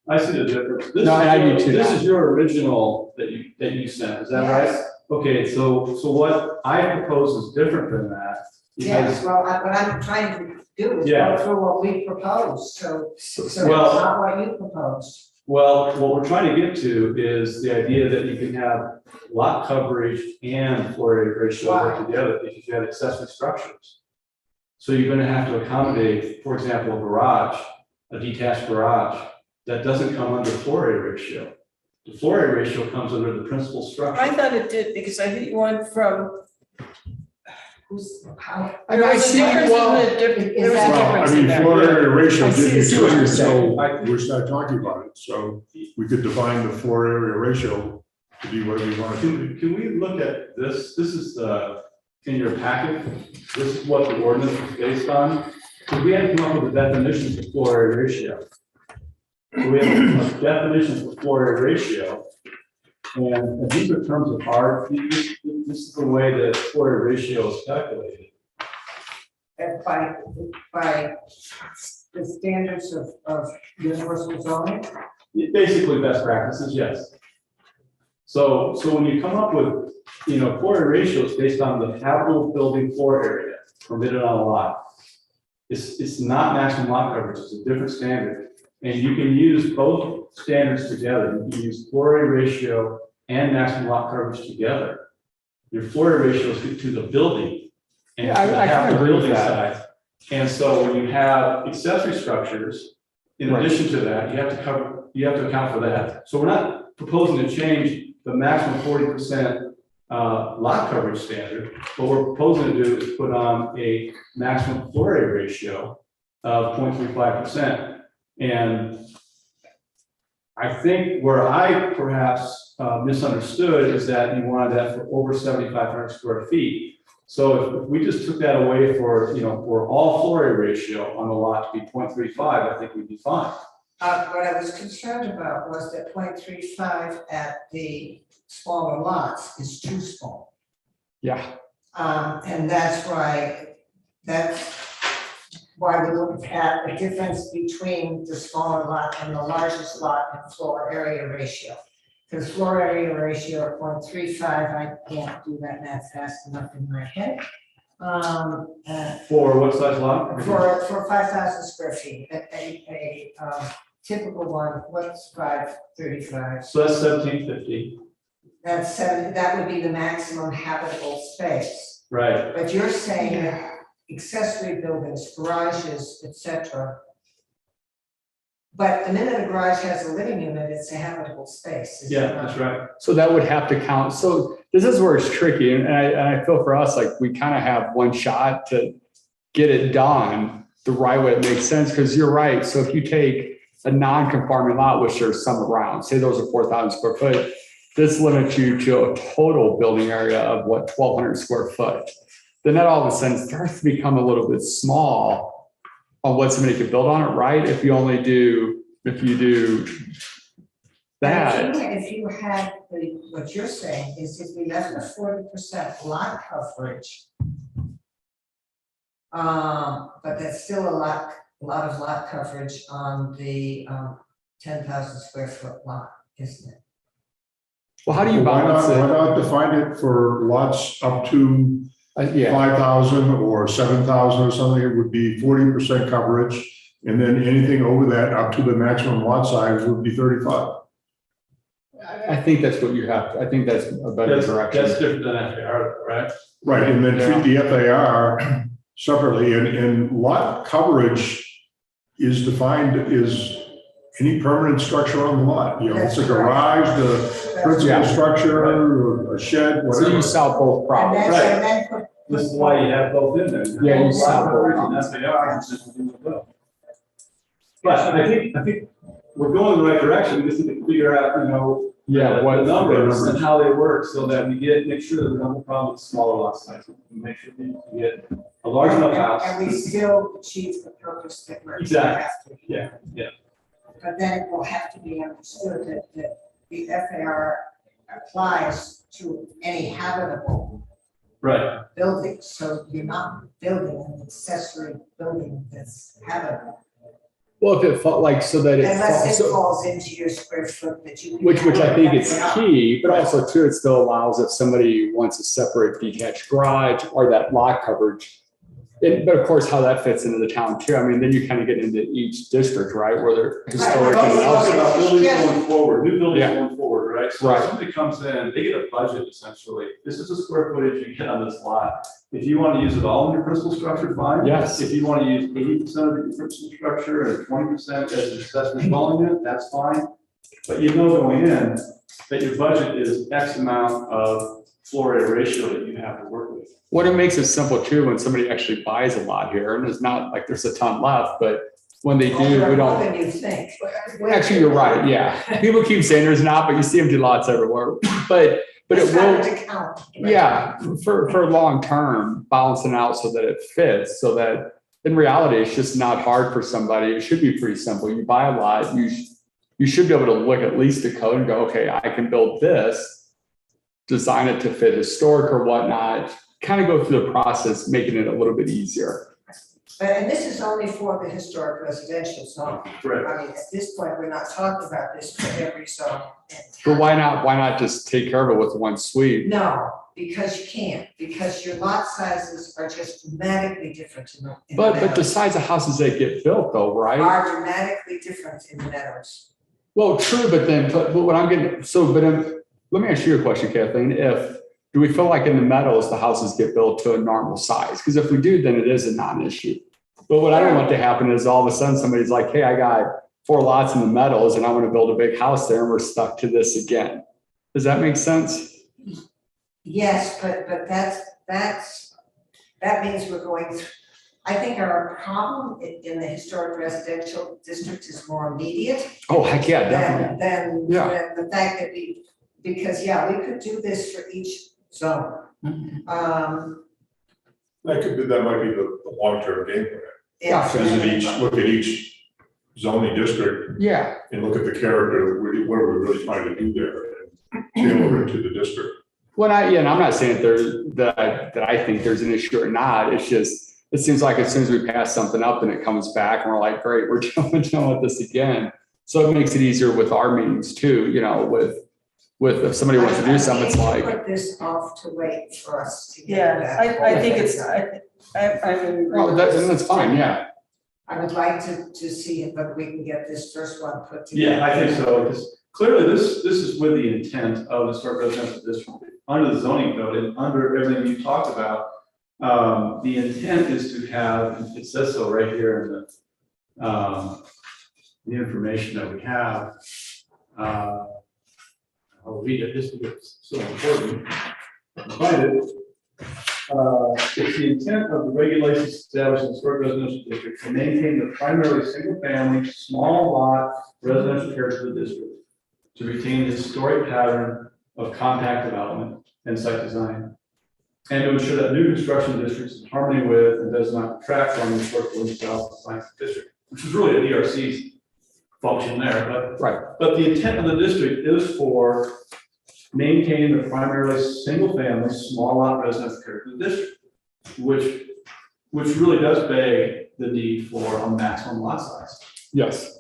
I see the difference. This No, is and I do your- too This now. is your original that you sent, is that right? Yes. Okay, so what I propose is different than that. Yes, Because, well, what I'm trying to do is Yeah. go through what we proposed, so it's Well- not what you proposed. well, what we're trying to get to is the idea that you can have lot coverage and floor area ratio work Right. together because you have accessory structures. So you're gonna have to accommodate, for example, a garage, a detached garage, that doesn't come under floor area ratio. The floor area ratio comes under the principal structure. I thought it did, because I think you went from who's, how? I mean, I There's a see, difference in well, the diff- is there was a that- Well, I difference in mean, that. floor area ratio I see didn't what you're exist, so saying. we're not talking about it, so we could define the floor area ratio to be whatever we want it to be. Can we look at this? This is in your packet. This is what the ordinance is based on. Because we had to come up with a definition for floor area ratio. So we have a definition for floor area ratio. And these are terms of art. This is the way that floor area ratio is calculated. And by the standards of universal zoning? Basically, best practices, yes. So when you come up with, floor area ratios based on the habitable building floor area permitted on a lot, it's not maximum lot coverage, it's a different standard. And you can use both standards together. You can use floor area ratio and maximum lot coverage together. Your floor area ratio is to the building. And Yeah, I to the kinda habitable agree with building that. size. And so when you have accessory structures, in Right. addition to that, you have to account for that. So we're not proposing to change the maximum 40% lot coverage standard. What we're proposing to do is put on a maximum floor area ratio of 0.35%. And I think where I perhaps misunderstood is that you wanted that for over 7,500 square feet. So if we just took that away for all floor area ratio on the lot to be 0.35, I think we'd be fine. What I was concerned about was that 0.35 at the smaller lots is too small. Yeah, And that's why we looked at the difference between the smaller lot and the largest lot in floor area ratio. Because floor area ratio of 0.35, I can't do that math fast enough in my head. For what size lot? For 5,000 square feet, a typical one, what's 535? So that's 1750, That's that would be the maximum habitable space. right? But you're saying accessory buildings, garages, et cetera. But the minute a garage has a living unit, it's a habitable space. is it Yeah, not? that's right. so that would have to count. So this is where it's tricky. And I feel for us, like we kind of have one shot to get it done the right way. It makes sense because you're right. So if you take a non-conforming lot, which there's some around, say those are 4,000 square foot, this limits you to a total building area of what, 1,200 square foot. Then that all of a sudden starts to become a little bit small on what somebody could build on it, right? If you do that. If you had, what you're saying is if we left the 40% lot coverage, but that's still a lot of lot coverage on the 10,000 square foot lot, isn't it? Well, how do you Why balance not, why it? not define it for lots up to Yeah, 5,000 or 7,000 or something? It would be 40% coverage. And then anything over that, up to the maximum lot size, would be 35. I think that's what you have. I think that's a better That's direction. different than FAR, right? Right, and then treat the FAR separately, and lot coverage is defined as any permanent structure on the lot. You know, it's a garage, the principal Yeah. structure, or a shed, So whatever. you solve both And problems. then, and then put. This is why you have both in there. Yeah, you saw both. And FAR is just as well. But I think we're going in the right direction. We just need to figure out, Yeah, the what numbers and how they work so that we make sure that we don't have a problem with smaller lot sizes. Make sure we get a large enough house. And we still achieve the purpose that we're. Exactly. after. Yeah. But then it will have to be understood that the FAR applies to any habitable Right. building. So you're not building an accessory building that's habitable. Well, if it felt like so that it Unless it falls, falls into your square foot that you. can which I think is have. key, but also too, it still allows if somebody wants a separate detached garage or that lot coverage. But of course, how that fits into the town too. I mean, then you kind of get into each district, right, where they're historic We're and also talking about else. buildings going forward, new buildings Yeah. going forward, right? So Right. if somebody comes in, they get a budget essentially. This is the square footage you get on this lot. If you want to use it all in your principal structure, fine. Yes. If you want to use 80% of your principal structure and 20% as an accessory dwelling unit, that's fine. But going in, that your budget is X amount of floor area ratio that you have to work with. What it makes it simple too, when somebody actually buys a lot here, and it's not like there's a ton left, but when they do, we More don't. than you think. Actually, you're right, yeah. People keep saying there's not, but you see empty lots everywhere. But it It's will, harder to count. yeah, for long term, balancing out so that it fits, so that in reality, it's just not hard for somebody. It should be pretty simple. You buy a lot, you should be able to look at least the code and go, okay, I can build this, design it to fit historic or whatnot, kind of go through the process, making it a little bit easier. And this is only for the historic residential zone. Correct. I mean, at this point, we're not talking about this for every zone in But town. why not just take care of it with one sweep? No, because you can't, because your lot sizes are just dramatically different in the But the meadows. size of houses that get built though, right? Are dramatically different in the meadows. Well, true, but what I'm getting, let me ask you a question, Kathleen. Do we feel like in the meadows, the houses get built to a normal size? Because if we do, then it is a non-issue. But what I don't want to happen is all of a sudden somebody's like, hey, I got 4 lots in the meadows and I want to build a big house there and we're stuck to this again. Does that make sense? Yes, but that means we're going through, I think our problem in the historic residential district is more immediate Oh, heck yeah, definitely. than Yeah. the fact that because we could do this for each zone. That might be the long-term game plan. Yeah. Look at each zoning district Yeah, and look at the character, what are we really trying to do there? And tailor it to the district. and I'm not saying that I think there's an issue or not. It's just, it seems like as soon as we pass something up and it comes back and we're like, great, we're dealing with this again. So it makes it easier with our meetings too, with if somebody wants to do something, it's I hate to like, put this off to wait for us to get Yeah, that. I think it's, I'm. oh, that's fine, yeah. I would like to see if we can get this first one put together. Yeah, I think so, because clearly this is with the intent of the historic residential district, under the zoning code and under everything you talked about. The intent is to have, and it says so right here in the information that we have. I'll read it, this is so important. Find it. It's the intent of the regulations established in the historic residential district to maintain the primarily single-family, small lot residential character of the district, to retain the historic pattern of compact development and site design, and to ensure that new construction districts in harmony with and does not detract from the historical style of science district, which is really a DRC's function there, but Right. but the intent of the district is for maintain the primarily single-family, small lot residential character of the district, which really does beg the need for a maximum lot size. Yes.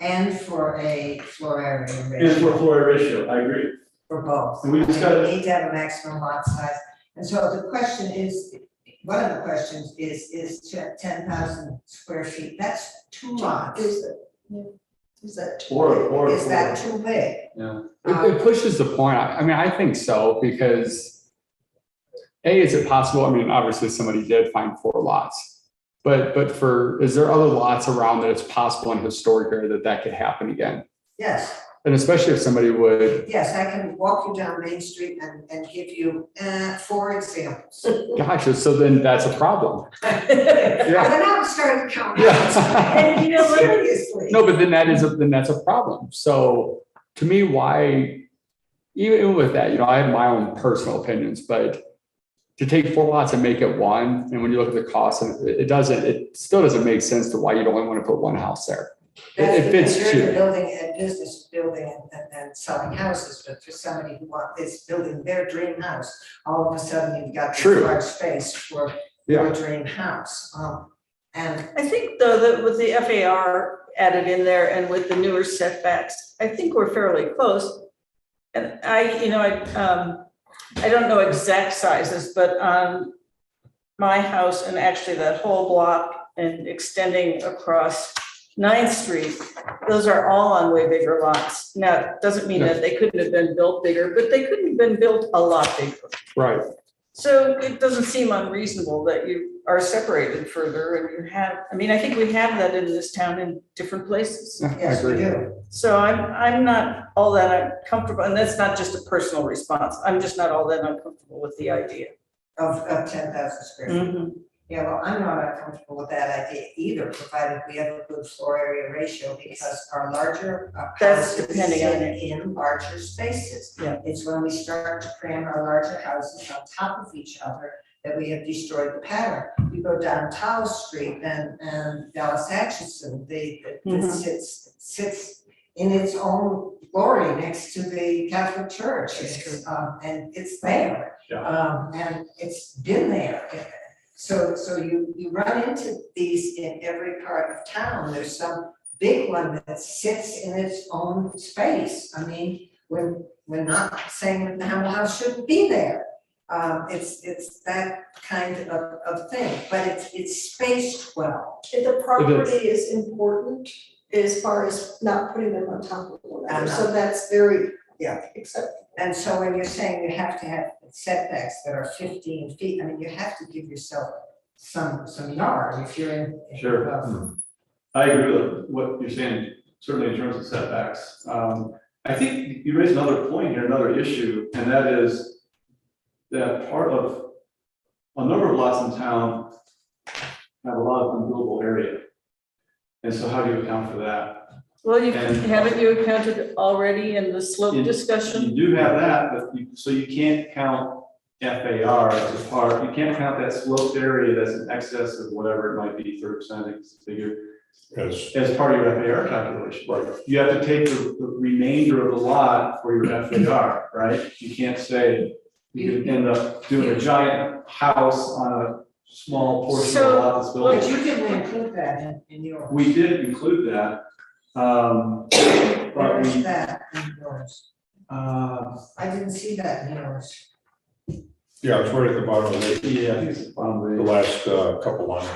And for a floor area And for ratio, a floor area ratio, I agree. for both. And we just gotta- We need to have a maximum lot size. And so the question is, one of the questions is 10,000 square feet, that's 2 lots. Is that? Or. Is that too big? Yeah. It pushes the point. I mean, I think so, because is it possible? I mean, obviously somebody did find 4 lots. But is there other lots around that it's possible in historic area that could happen again? Yes, And especially if somebody would, yes, I can walk you down Main Street and give you 4 examples. gotcha, so then that's a problem. I'm Yeah. not starting to count. Yeah. And you know what? Seriously. No, but then that's a problem. So to me, why, even with that, I have my own personal opinions, but to take 4 lots and make it 1, and when you look at the cost, and it still doesn't make sense to why you'd only want to put 1 house there. That's It fits because you're too. the building and business building and selling houses, but for somebody who is building their dream house, all of a sudden you've got this True. large space for Yeah. your dream house. And I think though that with the FAR added in there and with the newer setbacks, I think we're fairly close. And I don't know exact sizes, but on my house and actually that whole block and extending across 9th Street, those are all on way bigger lots. Now, it doesn't mean that they couldn't have been built bigger, but they couldn't have been built a lot bigger. Right. So it doesn't seem unreasonable that you are separated further and I think we have that in this town in different places. I yes, we agree. do. So I'm not all that uncomfortable, and that's not just a personal response. I'm just not all that uncomfortable with the idea. of 10,000 square feet. Mhm. Yeah, well, I'm not comfortable with that idea either, provided we have a good floor area ratio, because our larger That's houses depending on sit it. in larger spaces. Yeah. It's when we start to cram our larger houses on top of each other that we have destroyed the pattern. You go down Tower Street and Dallas Atchison, it Mhm. sits in its own glory next to the Catholic Church. It's, and it's there. And it's been there. So you run into these in every part of town. There's some big one that sits in its own space. I mean, we're not saying that the house shouldn't be there. It's that kind of thing, but it's spaced well. If the property is important as far as not putting them on top of one another, so that's very, Yeah. acceptable. And so when you're saying you have to have setbacks that are 15 feet, I mean, you have to give yourself some yard if you're in. Sure. I agree with what you're saying, certainly in terms of setbacks. I think you raised another point here, another issue, and that is that part of, a number of lots in town have a lot of unbuildable area. And so how do you account for that? Well, And- haven't you accounted already in the slope discussion? You do have that, but so you can't count FAR as a part, you can't count that sloped area that's in excess of whatever it might be, 30% figure, as part of your FAR calculation. Right. You have to take the remainder of the lot for your FAR, right? You can't say, you can end up doing a giant house on a small portion of the lot that's built. But you didn't include that in yours. We did include that. Where But is we, that in yours? I didn't see that in yours. Yeah, it's right at the bottom of the, yeah, I think it's on the the, last couple lines.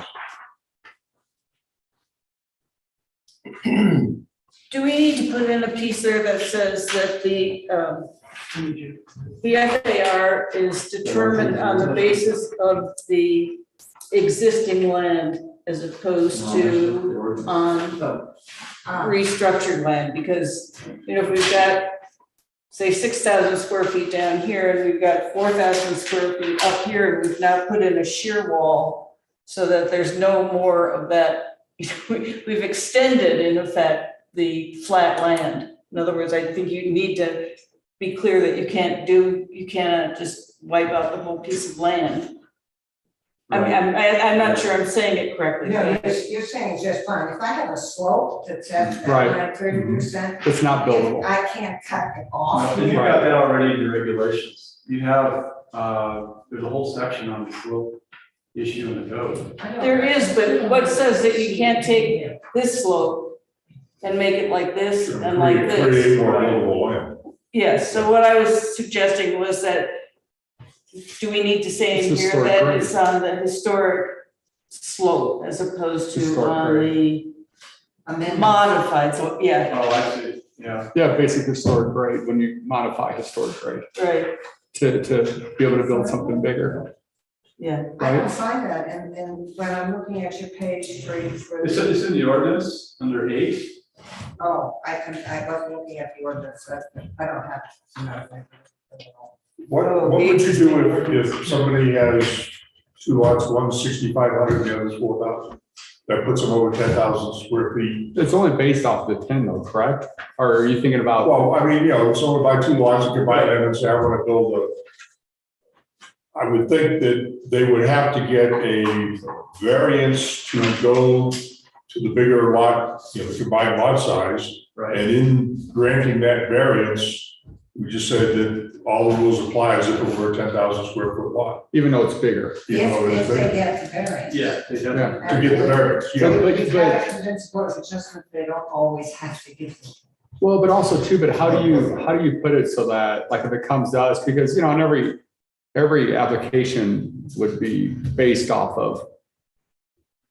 Do we need to put in a piece there that says that the FAR is determined on the basis of the existing land as opposed to on restructured land? Because, you know, if we've got, say, 6,000 square feet down here, and we've got 4,000 square feet up here, and we've now put in a shear wall so that there's no more of that. We've extended, in effect, the flat land. In other words, I think you need to be clear that you cannot just wipe out the whole piece of land. I mean, I'm not sure I'm saying it correctly. No, you're saying it's just fine. If I have a slope that's at Right. like 30%. It's not buildable. I can't cut it off. and you've got that already in your regulations. You have, there's a whole section on the slope issue in the code. I know. There is, but what says that you can't take this slope and make it like this and like Create this? more buildable land. Yes, so what I was suggesting was that, do we need to say in It's here historic that grade. it's on the historic slope as opposed to Historic on the Amendment. modified, so, yeah, Oh, I see, yeah. Yeah, basic historic grade, when you modify historic grade right, to be able to build something bigger. yeah. I don't find that, and when I'm looking at your page for. It's in the ordinance under 8. Oh, I wasn't looking at the ordinance, I don't have. No. What would you do if somebody has two lots, one's 6,500, the other's 4,000? That puts them over 10,000 square feet. It's only based off the 10 though, correct? Or are you thinking about, Well, I mean, you know, someone buy two lots and combine them and say, I want to build I would think that they would have to get a variance to go to the bigger lot, you know, the combined lot size. Right. And in granting that variance, we just said that all the rules apply as if it were a 10,000 square foot lot. even though it's bigger? even though If it's they bigger. get the variance. Yeah. they definitely- To get the variance, you know. But- If that principle of adjustment, they don't always have to give them. Well, but also too, but how do you put it so that, like, if it comes to us, because, you know, on every application would be based off of.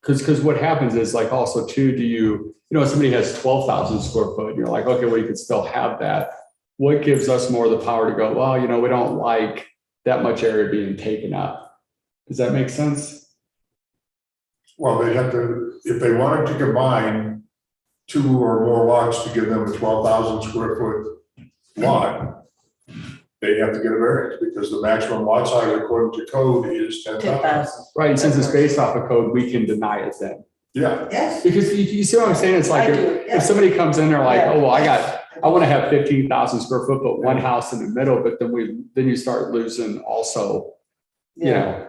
Because what happens is, like, also too, you know, somebody has 12,000 square foot, and you're like, okay, well, you could still have that. What gives us more of the power to go, well, you know, we don't like that much area being taken up? Does that make sense? Well, they'd have to, if they wanted to combine two or more lots to give them a 12,000 square foot lot, they have to get a variance because the maximum lot size according to code is 10,000. 10,000. Right, and since it's based off of code, we can deny it then. Yeah, Yes, Because you see what I'm saying? It's like, I if do. if somebody comes in, they're like, Yeah. oh, well, I want to have 15,000 square foot, but one house in the middle, but then you start losing also, you know,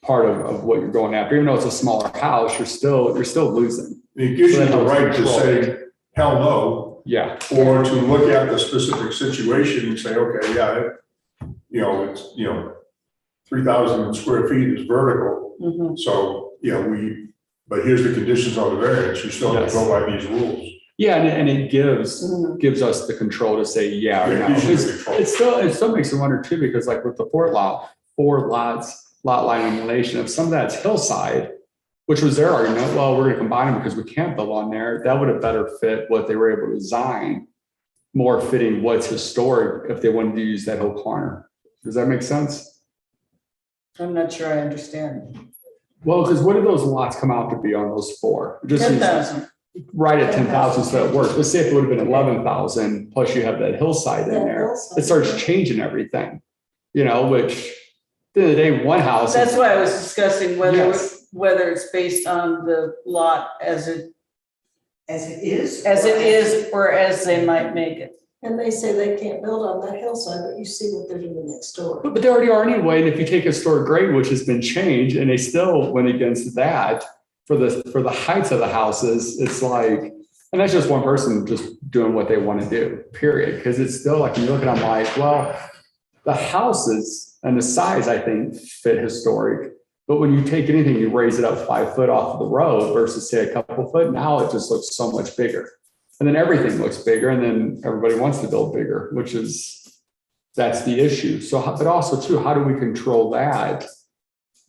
part of what you're going after. Even though it's a smaller house, you're still losing. it gives So you that the helps right to control say, hell no, Yeah, or to look at the specific situation and say, okay, yeah, it's, 3,000 square feet is vertical. Mhm. So, but here's the conditions on the variance, you still have to go by these rules. yeah, and it Mhm. gives us the control to say, yeah or It no. gives you the It's- control. It still makes you wonder too, because like with the four lots, lot line elimination, if some of that's hillside, which was their argument, well, we're gonna combine them because we can't build on there, that would have better fit what they were able to design, more fitting what's historic if they wanted to use that whole corner. Does that make sense? I'm not sure I understand. Well, because what did those lots come out to be on those four? Just use- 10,000. right at 10,000, so that works. Let's say if it would have been 11,000, plus you have that hillside in Yeah, there, hillside, it starts yeah. changing everything. Which, at the end of the day, one house. That's why I was discussing Yes. whether it's based on the lot as it as it is. or as they might make it. And they say they can't build on that hillside, but you see what they're doing next door. But they already are anyway, and if you take historic grade, which has been changed, and they still went against that for the heights of the houses, it's like, and that's just one person just doing what they want to do, period. Because it's still like, you look at them like, well, the houses and the size, I think, fit historic. But when you take anything, you raise it up 5 foot off of the road versus say a couple foot, now it just looks so much bigger. And then everything looks bigger, and then everybody wants to build bigger, that's the issue. So, but also too, how do we control that?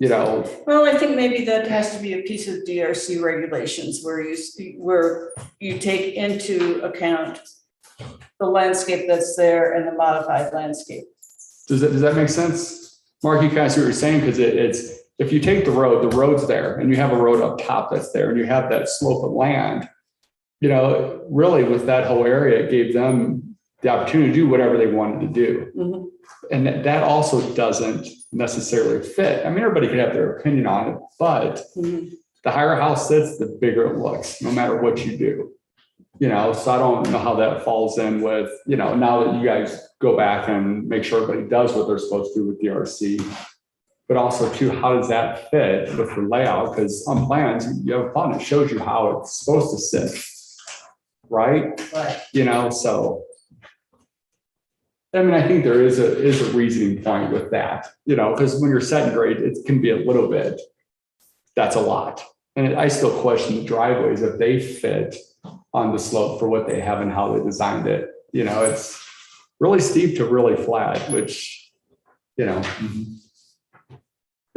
Well, I think maybe that has to be a piece of DRC regulations where you take into account the landscape that's there and the modified landscape. Does that make sense? Mark, you kind of see what you're saying, because it's, if you take the road's there, and you have a road up top that's there, and you have that slope of land, really with that whole area, it gave them the opportunity to do whatever they wanted to do. Mhm. And that also doesn't necessarily fit. I mean, everybody could have their opinion on it, but Mhm. the higher a house sits, the bigger it looks, no matter what you do. So I don't know how that falls in with, now that you guys go back and make sure everybody does what they're supposed to do with DRC. But also too, how does that fit with the layout? Because on plans, you have a plan, it shows you how it's supposed to sit. Right? Right. So. I mean, I think there is a reasoning point with that, because when you're setting grade, it can be a little bit, that's a lot. And I still question the driveways if they fit on the slope for what they have and how they designed it. It's really steep to really flat, which, if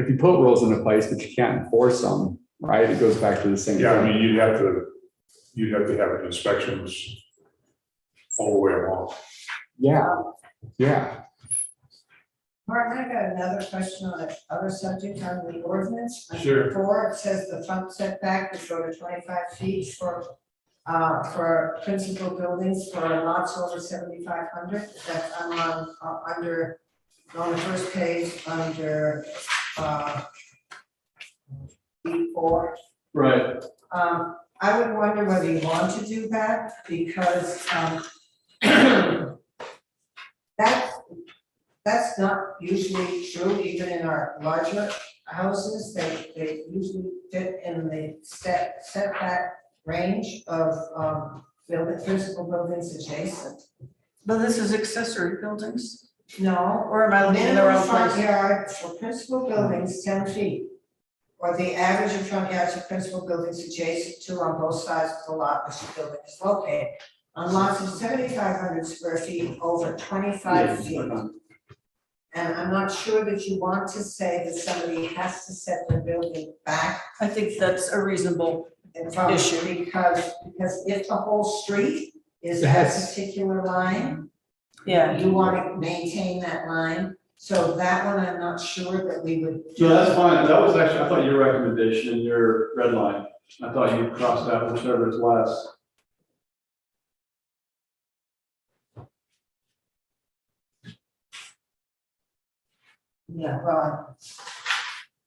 you put rules into place, but you can't enforce them, right? It goes back to the same. Yeah, I thing. mean, you'd have to have inspections all the way along. Yeah. Martin, I got another question on the other subject on the ordinance. On Sure. 4, it says the front setback would go to 25 feet for principal buildings for lots over 7,500. That's on the first page under B4. Right. I would wonder whether you want to do that, because that's not usually true, even in our larger houses. They usually fit in the setback range of principal buildings adjacent. But this is accessory buildings, No, or am I looking in the minimum wrong front place? yard for principal buildings 10 feet. Or the average of front yards of principal buildings adjacent to on both sides of the lot which the building is located. On lots of 7,500 square feet over 25 feet. And I'm not sure that you want to say that somebody has to set their building back I think that's a reasonable, from, Issue. because if the whole street is that Yes. particular line, yeah. you want to maintain that line. So that one, I'm not sure that we would. So that's fine. That was actually, I thought your recommendation, your red line. I thought you crossed out whichever is less. Yeah, well,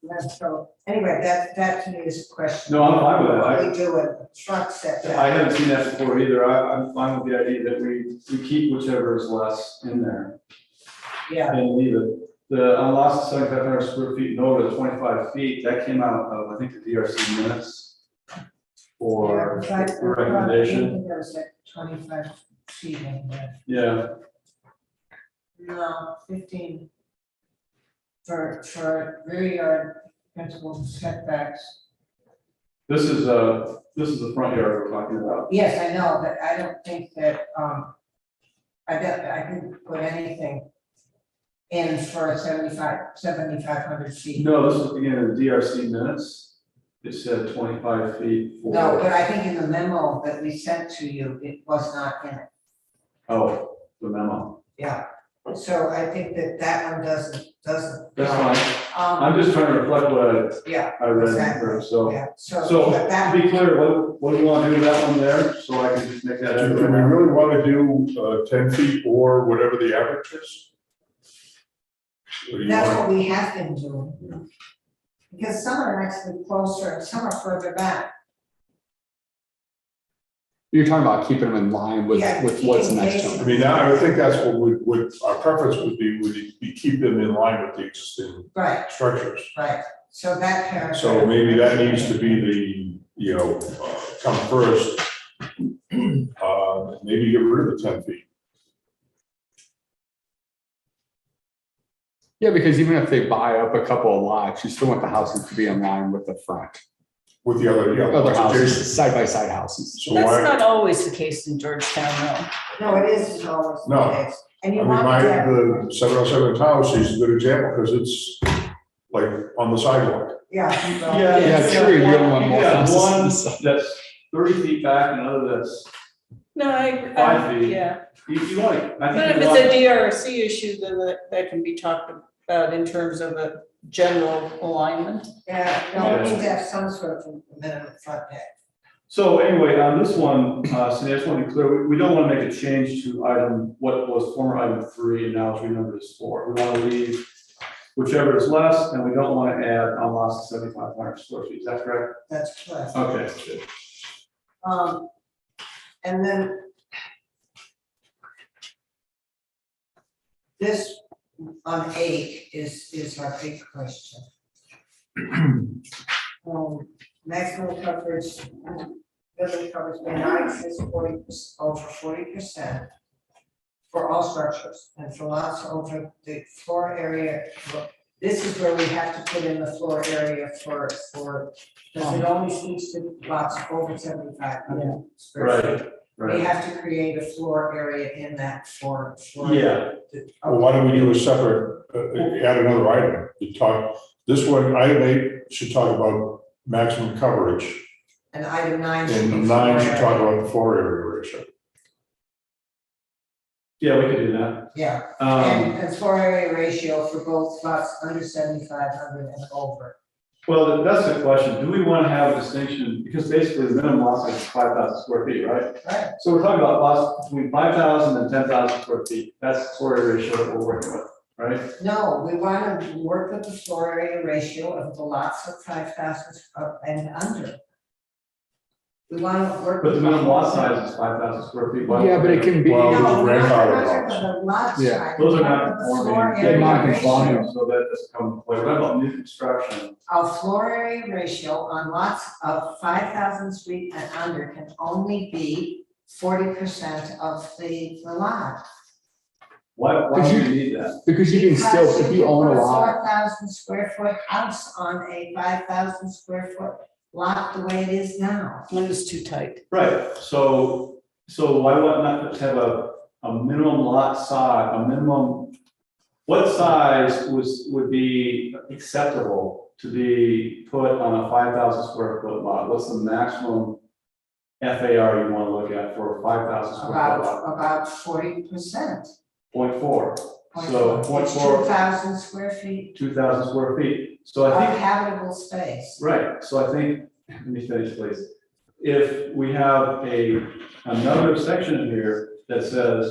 that's so, anyway, that to me is a question. No, I'm fine with that. What we do with truck I setback. haven't seen that before either. I'm fine with the idea that we keep whichever is less in there Yeah, and leave it. The, on lots of 7,500 square feet and over the 25 feet, that came out of, I think, the DRC minutes for yeah, 'cause I recommendation. think there was like 25 feet in there. Yeah, No, 15. For rear yard principal setbacks. this is the front yard we're talking about. Yes, I know, but I don't think that, I didn't put anything in for 7,500 feet. No, this is again in the DRC minutes. It said 25 feet for. No, but I think in the memo that we sent to you, it was not in it, Oh, the memo. yeah. So I think that one doesn't. That's fine. I'm just trying to reflect what Yeah, I read exactly. through, so. yeah, so. So, but that- to be clear, what do you want to do with that one there, so I can just make that. Do we really want to do 10 feet or whatever the average is? Or do you That's want- what we have been doing. Because some are actually closer and some are further back. You're talking about keeping them in line with, Yeah, with what's keeping next to I them. mean, I would think that's what our preference would be keep them in line with the existing Right, structures. right. So that paragraph. So maybe that needs to be the, come first. Maybe get rid of the 10 feet. Yeah, because even if they buy up a couple of lots, you still want the houses to be in line with the front, With the other, other houses, side by side houses. So That's why, not always the case in Georgetown, though. No, it is always the No. case. And I you mean, want my, to have, the 707 house is a good example because it's like on the sidewalk. yeah. Yeah, true, you don't want more Yeah, houses on one the side. that's 30 feet back, and another that's, No, I, 5 feet. yeah, you want to, I but if think you it's a want. DRC issue, then that can be talked about in terms of a general alignment. Yeah, no, we need to have some sort of minimum front edge. So anyway, on this one, Cindy, I just want to be clear, we don't want to make a change to what was former item 3 and now it's renumbered as 4. We want to leave whichever is less, and we don't want to add on lots of 7,500 square feet, is that correct? That's correct. Okay, good. And then this on 8 is our big question. Maximum coverage, building coverage may not exceed 40%, over 40% for all structures, and for lots over the floor area. This is where we have to put in the floor area for, because it only speaks to lots over 7,500 square feet. Right, We right. have to create a floor area in that floor. Yeah, Well, why don't we do a separate, add another item to talk, this one, item 8 should talk about maximum coverage. And item 9 should be. And 9 should floor talk area. about the floor area ratio. yeah, we could do that. Yeah, Um, and floor area ratio for both lots under 7,500 and over. well, that's the question, do we want to have a distinction, because basically the minimum lot size is 5,000 square feet, right? Right. So we're talking about lots between 5,000 and 10,000 square feet, that's the floor area ratio that we're working with, right? No, we want to work with the floor area ratio of the lots of 5,000 and under. We want to work. But the with minimum lot size is 5,000 square feet. Why- Yeah, but it can be, Well, No, those are we're grandfather not talking lots. about the lot Yeah. size. Those are We're not talking about the floor conforming. area non-conforming. ratio. So that doesn't come into play, what about new construction? A floor area ratio on lots of 5,000 feet and under can only be 40% of the lot. Why Could do you- you need that? because you can still, if you own a lot, 4,000 square foot house on a 5,000 square foot lot the way it is now. One is too tight. Right, so why not have a minimum lot size, a minimum, what size would be acceptable to be put on a 5,000 square foot lot? What's the maximum FAR you want to look at for a 5,000 square foot lot? About 40%. 0.4, so It's 0.4, 2,000 square feet 2,000 square feet. So I of think habitable space. right, so I think, let me finish, please. If we have another section here that says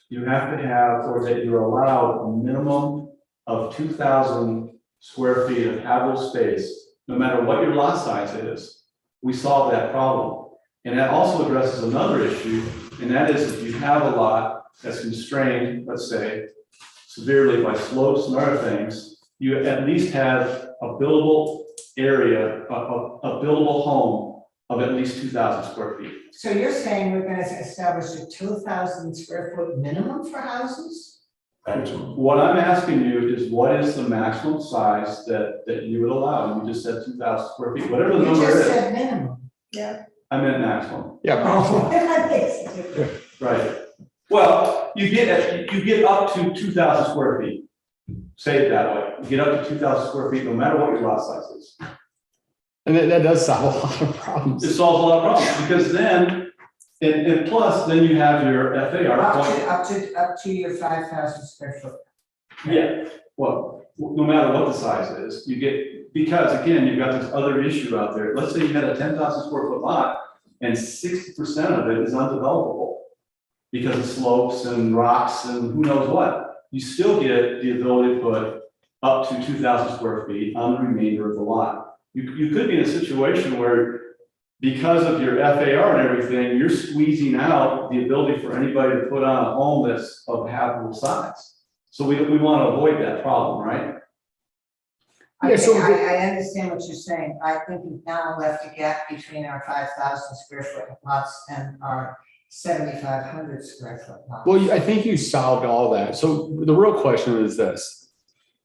you have to have, or that you're allowed a minimum of 2,000 square feet of habitable space, no matter what your lot size is, we solve that problem. And that also addresses another issue, and that is if you have a lot that's constrained, let's say, severely by slopes and other things, you at least have a buildable area, a buildable home of at least 2,000 square feet. So you're saying we're gonna establish a 2,000 square foot minimum for houses? Maximum. What I'm asking you is what is the maximum size that you would allow? You just said 2,000 square feet, whatever the You number just is. said minimum. I meant maximum, Yeah. That makes a difference. right? Well, you get up to 2,000 square feet. Say it that way. You get up to 2,000 square feet, no matter what your lot size is. And that does solve a lot of It problems. solves a lot of problems, because then, and plus, then you have your FAR point. Up to your 5,000 square foot. Yeah, well, no matter what the size is, you get, because again, you've got this other issue out there. Let's say you had a 10,000 square foot lot and 60% of it is undevelopable because of slopes and rocks and who knows what. You still get the ability to put up to 2,000 square feet on the remainder of the lot. You could be in a situation where because of your FAR and everything, you're squeezing out the ability for anybody to put on a home that's of habitable size. So we want to avoid that problem, right? Yeah, so I understand what you're saying. I think we've now left a gap between our 5,000 square foot lots and our 7,500 square foot lots. Well, I think you solved all that. So the real question is this.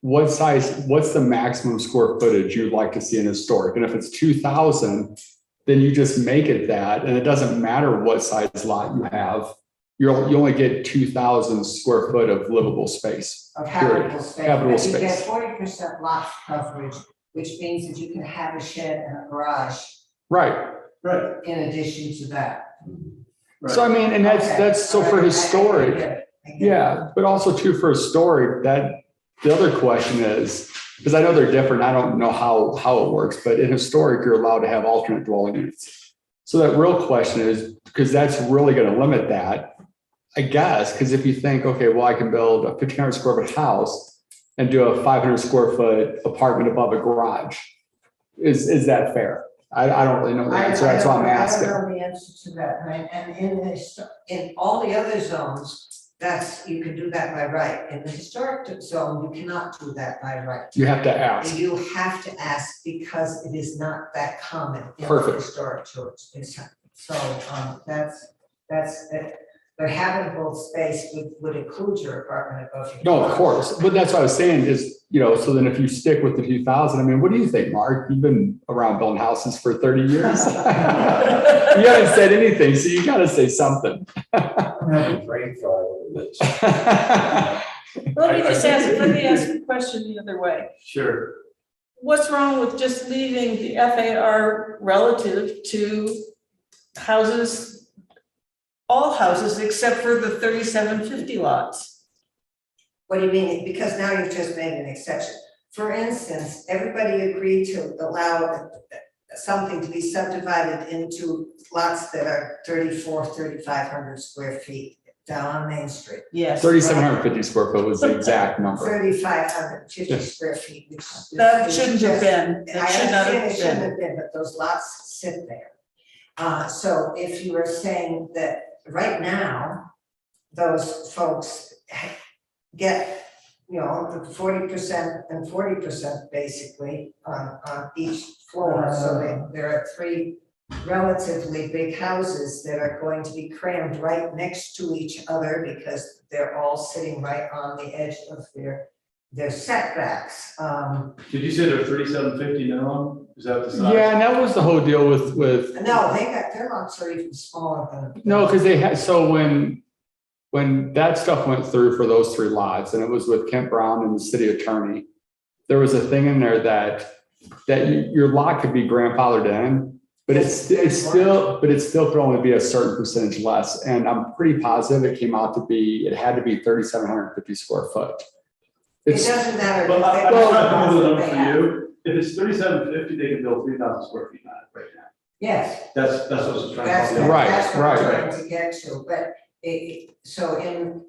What's the maximum square footage you'd like to see in historic? And if it's 2,000, then you just make it that, and it doesn't matter what size lot you have. You only get 2,000 square foot of livable space. Of period. habitable space. Habitable But you get space. 40% lot coverage, which means that you can have a shed and a garage Right. Right. in addition to that. So I mean, and Okay. that's so for I historic. get it. I get it. Yeah, but also too for historic, that the other question is, because I know they're different, I don't know how it works, but in historic, you're allowed to have alternate dwelling units. So that real question is, because that's really going to limit that, I guess, because if you think, okay, well, I can build a 1,500 square foot house and do a 500 square foot apartment above a garage, is that fair? I don't really know the answer, that's why I'm asking. I don't know the answer to that, right? And in all the other zones, you can do that by right. In the historic zone, you cannot do that by right. You have to ask. You have to ask because it is not that common in the Perfect. historic church. So, that's it. But habitable space would include your apartment above your. No, of garage. course, but that's what I was saying is, so then if you stick with the 2,000, I mean, what do you think, Mark? You've been around building houses for 30 years. You haven't said anything, so you gotta say something. I'm afraid for this. Let me ask a question the other way. Sure. What's wrong with just leaving the FAR relative to houses, all houses except for the 3750 lots? What do you mean? Because now you've just made an exception. For instance, everybody agreed to allow something to be subdivided into lots that are 3,500 square feet down on Main Street. Yes. 3,750 square foot was the exact number. 3,550 Yeah. square feet, which. That is shouldn't have just- been, that I should not understand it have shouldn't been. have been, but those lots sit there. So if you are saying that right now, those folks get, 40% and 40% basically on each floor, so there are three relatively big houses that are going to be crammed right next to each other because they're all sitting right on the edge of their setbacks. Did you say they're 3,750 minimum? Is that the size? Yeah, and that was the whole deal with, No, their lots are even smaller than. no, because they had, so when that stuff went through for those three lots, and it was with Kent Brown and the city attorney, there was a thing in there that your lot could be grandfathered in, but it still could only be a certain percentage less. And I'm pretty positive it had to be 3,750 square foot. It doesn't matter. But because I'm they- trying to come up with a number they for have- you. If it's 3,750, they can build 3,000 square feet on it right now. Yes, That's what I was trying that's, to tell you. Right, that's what I'm right. trying to get to, but so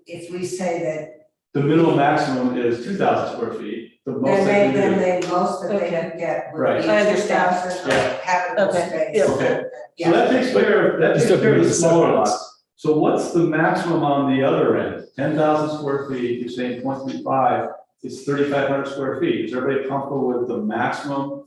if we say that The minimum maximum is 2,000 square feet, the most Then they they, can then do. they, most that they Okay. can get would Right. be I two understand. thousand Yeah. habitable Okay, space. yeah. Okay. Yeah. So that takes care of, that Just takes care of have the to smaller separate. lots. So what's the maximum on the other end? 10,000 square feet, you're saying 0.35, it's 3,500 square feet. Is everybody comfortable with the maximum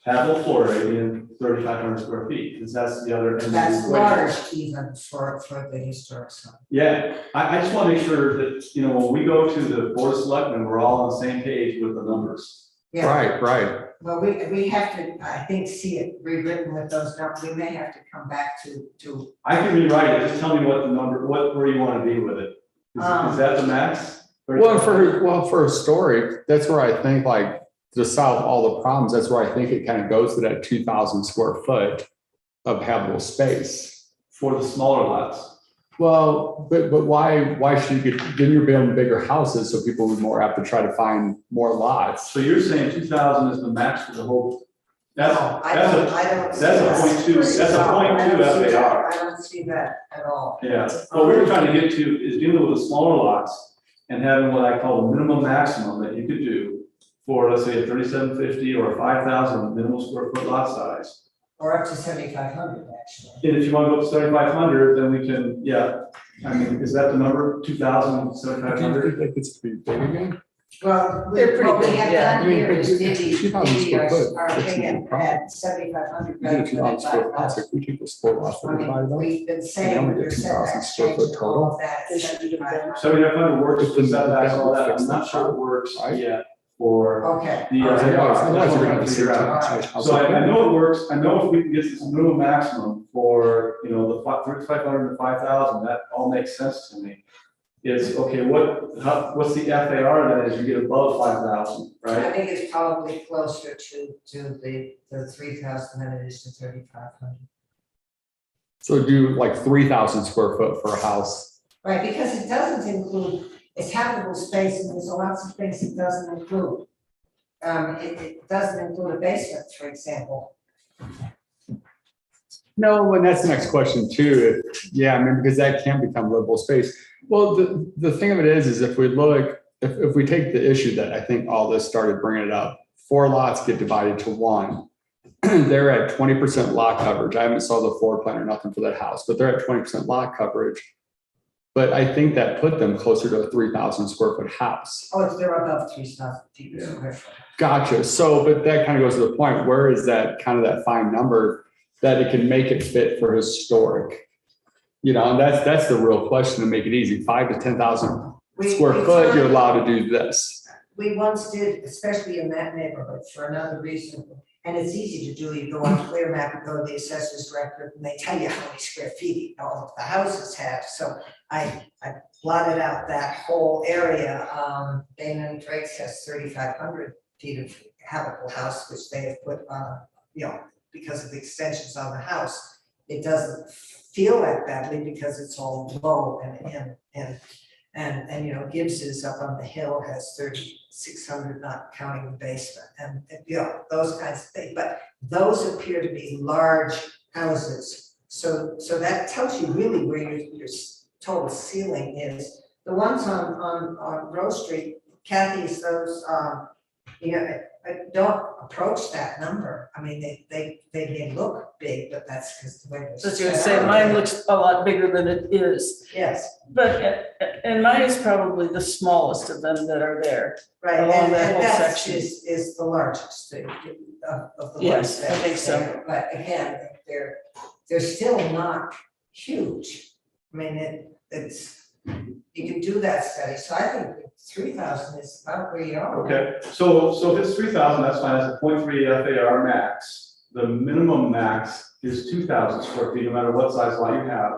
habitable floor area being 3,500 square feet? Because that's the other end. of the That's equation. large even for the historic zone. Yeah, I just want to make sure that, you know, when we go to the board of selectmen, we're all on the same page with the numbers. Yeah, Right. well, we have to, I think, see it rewritten with those numbers, we may have to come back to, I can rewrite it, just tell me what the number, where you want to be with it. Is that the max? Well, for historic, that's where I think like to solve all the problems, that's where I think it kind of goes to that 2,000 square foot of habitable space. For the smaller lots. Well, but why should you get, then you're building bigger houses, so people would more have to try to find more lots. So you're saying 2,000 is the max for the whole? That's, no, I that's don't, a, I don't. see that's a that. 0.2, that's a No, I 0.2 don't see that. FAR. I don't see that at all. Yeah, what we're trying to get to is dealing with the smaller lots and having what I call the minimum maximum that you could do for, let's say, a 3,750 or a 5,000 minimum square foot lot size. Or up to 7,500, actually. And if you want to go up to 7,500, then we can, yeah, I mean, is that the number, 2,000, Do you 7,500? think that gets to be big again? Well, They're pretty what we big, have yeah. done I mean, here but is it's Indy, 2,000 Indy square foot, are that's paying no problem. at 7,500 You rather get 2,000 than square foot lots, 5,000. if we take the sport lots that I we buy mean, them. we've been only saying get your 2,000 setbacks square foot changed all of total. that. They should do the balance. 7,500 works But for then setbacks, that all would that, fix I'm not the sure it problem, works right? yet for Okay. the, Otherwise you're that's gonna what have I'm to trying to say figure out. 10,000 house. So I know it works, I know if we can get this minimum maximum for, you know, the 3,500 to 5,000, that all makes sense to me. It's, okay, what's the FAR then as you get above 5,000, I right? think it's probably closer to the 3,000 than it is to 3,500. So do like 3,000 square foot for a house. Right, because it doesn't include, it's habitable space, and there's lots of things it doesn't include. It doesn't include a basement, for example. No, and that's the next question too. Yeah, I mean, because that can become livable space. Well, the thing of it is if we look, if we take the issue that I think all this started bringing it up, 4 lots get divided to 1. They're at 20% lot coverage. I haven't saw the floor plan or nothing for that house, but they're at 20% lot coverage. But I think that put them closer to a 3,000 square foot house. Oh, it's they're above 3,000 feet per square foot. Gotcha. So, but that kind of goes to the point, where is that kind of that fine number that it can make it fit for historic? You know, and that's the real question to make it easy. 5 to 10,000 square foot, you're allowed to do this. We once did, especially in that neighborhood, for another reason, and it's easy to do, you go on Clear Map and go to the assessor's record, and they tell you how many square feet all of the houses have, so I plotted out that whole area, Dana and Drake's has 3,500 feet of habitable house, which they have put on, you know, because of the extensions on the house. It doesn't feel that badly because it's all low and you know, Gibbs is up on the hill, has 3,600, not counting the basement, and you know, those kinds of things, but those appear to be large houses. So that tells you really where your total ceiling is. The ones on Rose Street, Kathy's, those, you know, don't approach that number. I mean, they may look big, but that's because the way they're. I was gonna set say, up. mine looks a lot bigger than it is, Yes, but, and mine is probably the smallest of them that are there. right, Along and that whole that section. is the largest thing of the Yes, ones I that think so. there. But again, they're still not huge. I mean, it's, you can do that study, so I think 3,000 is about where you are. Okay, so if it's 3,000, that's fine, that's a 0.3 FAR max. The minimum max is 2,000 square feet, no matter what size lot you have.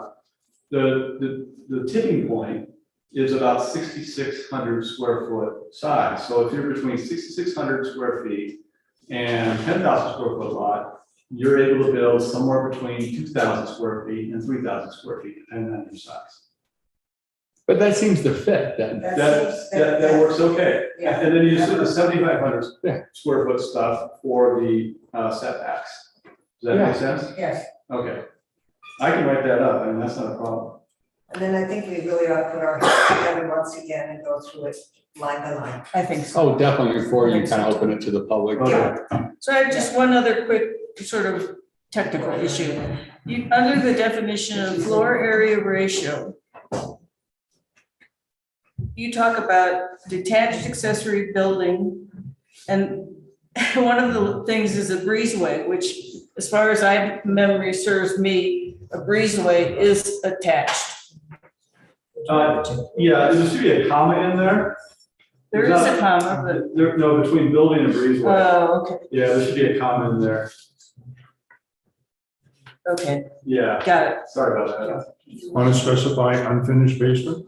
The tipping point is about 6,600 square foot size. So if you're between 6,600 square feet and 10,000 square foot lot, you're able to build somewhere between 2,000 square feet and 3,000 square feet, depending on your size. But that seems to fit then. That works okay. Yeah. And then you just do the 7,500 Yeah. square foot stuff for the setbacks. Does that make sense? Yes, Okay. I can write that up, I mean, that's not a problem. And then I think we really ought to put our heads together once again and go through it line by line. I think so. Oh, definitely before you kind of open it to the public. Okay. So I have just one other quick sort of technical issue. You, under the definition of floor area ratio, you talk about detached accessory building, and one of the things is a breezeway, which, as far as memory serves me, a breezeway is attached. Yeah, there should be a comma in there. There is a comma, but, There, no, between building and breezeway. oh, okay, Yeah, there should be a comma in there. okay, Yeah, got it. sorry about that. Unspecified unfinished basement?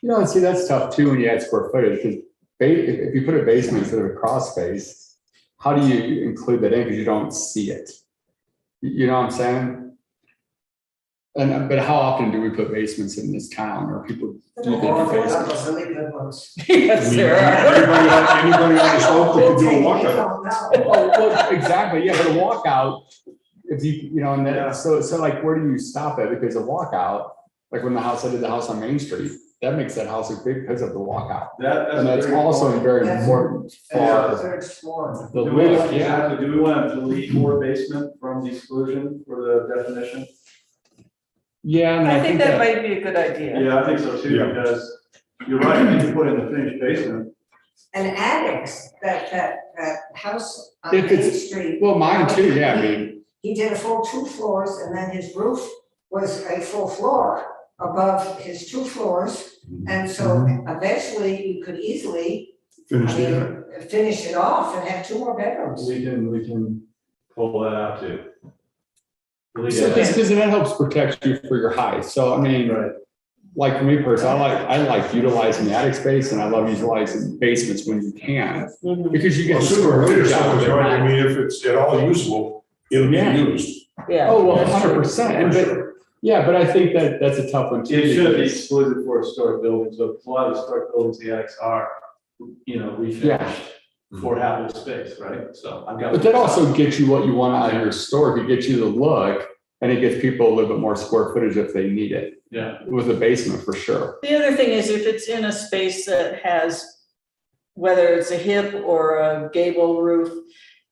You know, see, that's tough too when you add square footage, because if you put a basement instead of a crawl space, how do you include that in, because you don't see it? You know what I'm saying? And, but how often do we put basements in this town, or people do Or different one of basements? those really good ones. Yes, there are. Anybody on the slope that could do a They walkout? don't know. Oh, well, exactly, yeah, but a walkout, if you know, and Yeah. then, so like, where do you stop it? Because a walkout, like when I did the house on Main Street, that makes that house look big because of the walkout. a And that's very also important- very That's- important Yeah, for third floor. the Do we, lift, yeah. exactly, do we want to delete more basement from the exclusion for the definition? Yeah, and I think that might be a good idea. Yeah, I think so too, Yeah. because you're right, you can put in the finished basement. And attics, that house on If Main it's- Street. Well, mine too, yeah, I mean, He did a full 2 floors and then his roof was a full floor above his 2 floors. And so eventually you could easily, Finished I it. mean, finish it off and have 2 more bedrooms. We can pull that out too. Delete so it. because that helps protect you for your height, so I mean, Right. like for me personally, I like utilizing the attic space, and I love utilizing basements when you can, Mhm. because you Well, get sooner or later, storage out someone's of going, I it. mean, if it's at all usable, it'll be Yeah. used. Yeah. Oh, well, that's true. 100%, and but, yeah, but I think that's a tough one too. It should be because- excluded for historic buildings, so a lot of historic buildings, the attics are, refinished for habitable space, right? So I've got. But that also gets you what you want out of your store, it gets you the look, and it gets people a little bit more square footage if they need it, Yeah, with a basement for sure. The other thing is if it's in a space that has, whether it's a hip or a gable roof,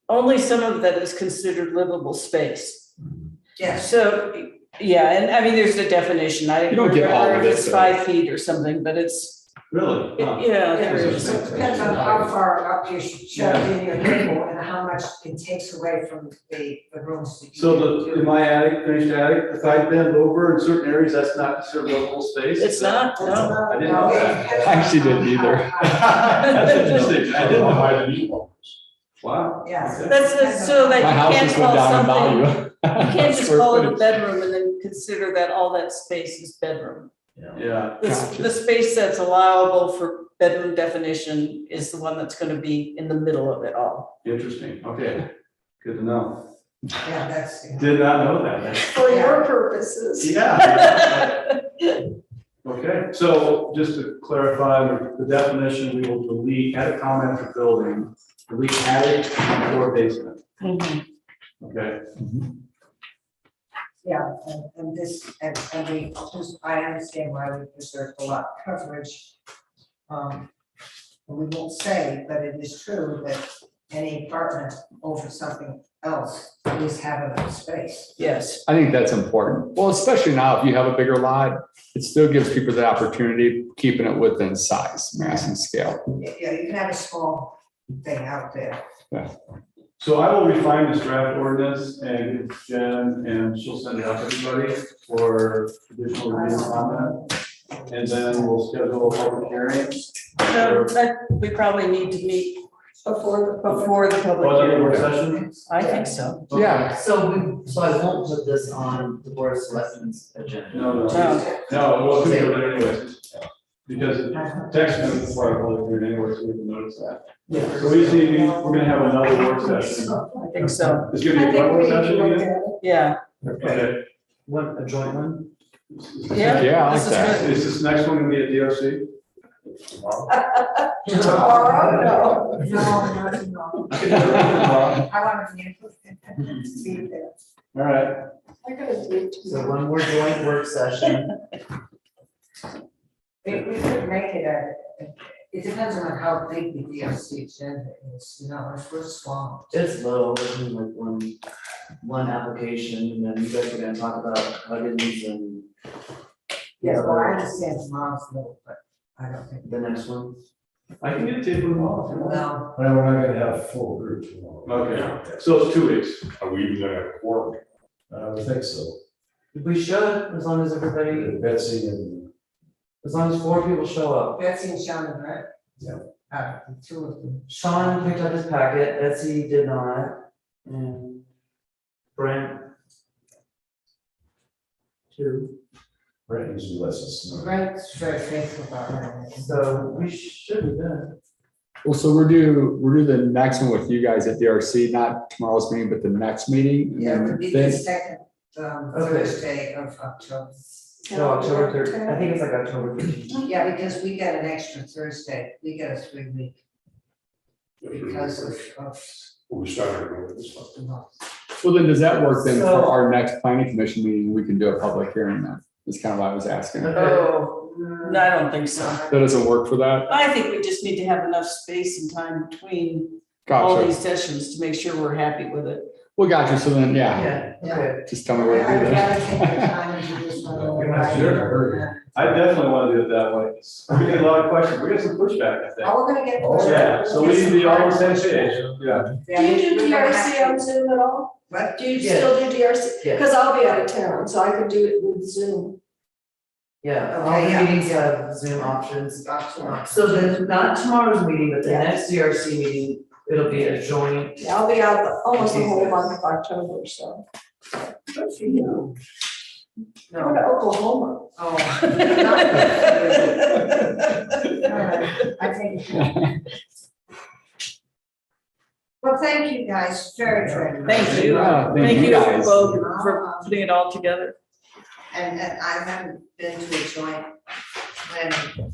only some of that is considered livable space. Yes. So, yeah, and I mean, there's a definition, I You don't get all remember of if it, it's though. 5 feet or something, but it's, really? Huh. yeah, Yeah, there so is. it depends on how far up you shove in your cable and how much it takes away from the rooms. that you So do. in my attic, finished attic, if I bend over in certain areas, that's not considered livable space? It's not, no. I didn't know that. it- I actually didn't either. That's interesting, I didn't know. Buy the new ones. Wow. Yes. That's so that My you house can't just went call down in something, value. you can't just Square call it a footage. bedroom and then consider that all that space is bedroom. Yeah, Gotcha. The space that's allowable for bedroom definition is the one that's gonna be in the middle of it all. interesting, okay, good to know. Yeah, that's. Did not know that. For your purposes. Yeah. Okay, so just to clarify the definition, we will delete attic comment for building, delete attic or basement, okay? Yeah, and this, and we, I understand why we preserve a lot coverage. And we won't say, but it is true that any apartment over something else is habitable space. Yes, I think that's important. Well, especially now, if you have a bigger lot, it still gives people the opportunity, of keeping it within size, mass and scale. Yeah, you can have a small thing out there. So I will refine this draft ordinance and give Jen, and she'll send it out to everybody for additional review and comment. And then we'll schedule a public hearing. so that, we probably need to meet Before before the public Budget work hearing. session? I think so. Okay. Yeah, So I won't put this on the board of selectmen's agenda. No, No. we'll do it anyways. Because text is part of public hearing anyway, so we can notice that. Yeah. So we see, we're gonna have another work session. I think so, It's gonna be a work session again? yeah. Okay. What, a joint one? Yeah. Yeah, I like This is that. good. Is this next one gonna be at DRC? tomorrow, no. No. I want to be there. All right, I gotta do it. So one more joint work session. We could make it it depends on how big the DRC agenda is, you know, if we're small. It's low, it's in like one application, and then you guys are gonna talk about Huggins and. Yeah, well, I understand tomorrow's little, but I don't think. The next one. I can get a table tomorrow if you want. No, Well, we're not gonna have a full group tomorrow. Okay, so it's 2 weeks. Are we even gonna have a quorum? I would think so. We should, as long as everybody, Betsy and, as long as 4 people show up. Betsy and Shannon, right? Yeah. The two of them. Sean picked up his packet, Betsy did not, and Brent. 2, Brent usually lets us know. Brent's very faithful about her. so we should be good. Well, so we're due the next one with you guys at DRC, not tomorrow's meeting, but the next meeting. and Yeah, then it'll be then- the second Okay. Thursday of October. No, October 3rd, I think it's like October 13th. Yeah, because we got an extra Thursday, we got a 3-week because of We started with this one. the month. Well, then does that work then for So- our next planning commission meeting? We can do a public hearing then. That's kind of what I was asking. That Oh, no, I don't think so. doesn't work for that? I think we just need to have enough space and time between all Gotcha. these sessions to make sure we're happy with it. Well, gotcha. So then, yeah, Yeah, okay. just tell me what to I'd do rather then. take the time and do this one. You're not sure, I heard I definitely want to do it that way. We get a lot of questions. We get some pushback, I think. Oh, we're gonna get. Yeah, so we need to be all on the same page. Yeah. Yeah, Do you do we're gonna DRC have on to- Zoom at all? What? Do you Yeah. still do DRC? Yeah. Because I'll be out of town, so I could do it with Zoom. Yeah, all Okay, the yeah. meetings have Zoom options. Gotcha. So then, not tomorrow's meeting, but the Yeah. next DRC meeting, it'll be a joint. Yeah, I'll be out almost the whole month of October, so. Good for you. Go No. to Oklahoma. Oh. I think. Well, thank you guys very much. Thank you. Yeah, Thank you for guys. both for putting it all together. And I haven't been to a joint planning.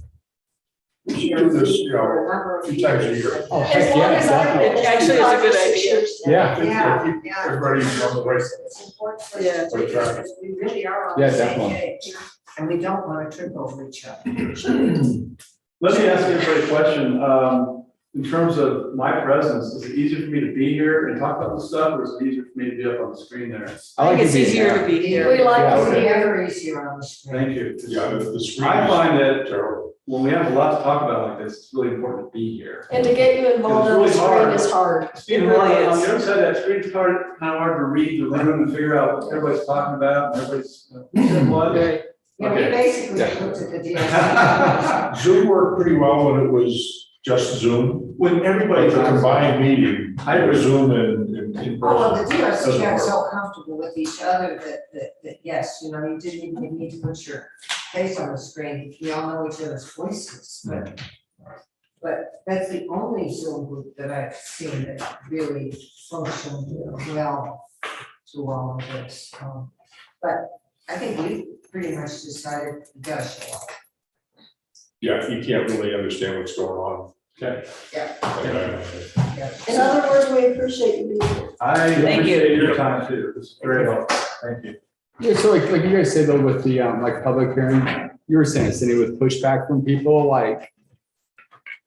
We should do this, you know, for a number of a few times a years. year. Oh, As heck long yeah, as I. definitely. It actually is a good 5 or 6 idea. years. Yeah, Yeah, yeah. Everybody's on the right. It's important for us Yeah. to do this because we really are on Yeah, the same definitely. page. And we don't want to trip over each other. Let me ask everybody a question. In terms of my presence, is it easier for me to be here and talk about this stuff, or is it easier for me to be up on the screen there? I I like think it's to be easier there. to be We here. like Yeah, to okay. see it. Ever easier on the screen. Thank you. Yeah, the screen. I find is that terrible. when we have a lot to talk about like this, it's really important to be here. And to get you involved on the It's really screen hard. is hard. Being really on is. the other side of that screen, it's kind of hard to read the room and figure out what everybody's talking about, and everybody's, who said what? Yeah, we Okay. basically Yeah. looked at the DSI. Zoom worked pretty well when it was just Zoom, When but everybody's the on. combined meeting, I was Zoom and in Oh, well, the person. DRC Doesn't got work. so comfortable with each other that yes, you know, you didn't even need to put your face on the screen. We all know each other's voices, but that's the only Zoom group that I've seen that really functioned well through all of this. But I think we pretty much decided we gotta show up. Yeah, you can't really understand what's going on. Okay. Yeah. Uh, In other words, we appreciate you being here. I Thank you. appreciate your time too. This is very helpful. Thank you. Yeah, so like you guys said though, with the, like public hearing, you were saying, Cindy, with pushback from people, like,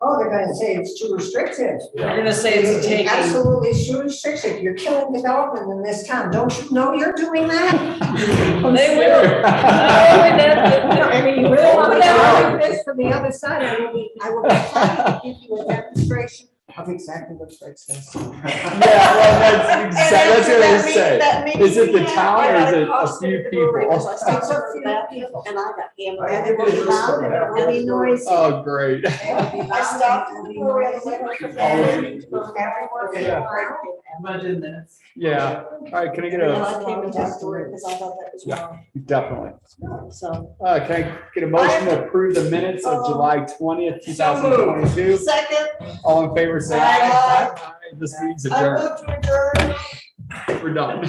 Oh, they're gonna say it's too restrictive. They're gonna say it's a taking. Absolutely, it's too restrictive. You're killing development in this town. Don't you know you're doing that? They will. I mean, you really want to know this from the other side. I will be happy to give you a demonstration of exactly what Fred says. yeah, well, that's what I was say. Is it the town or is it a few people? It's a few people. And I got hammered. And there will be loud and there will be noisy. Oh, great. There will be I loud stopped and at the there will be door and noisy. went Everyone's Yeah. Imagine this. Yeah, all right, can I get And a, I came and talked to her because I thought that was wrong. definitely. So. Can I get a motion to approve the minutes of July 20th, 2022? Second, All in favor, say aye. Aye. This meeting's I adjourned. moved to adjourn. We're done.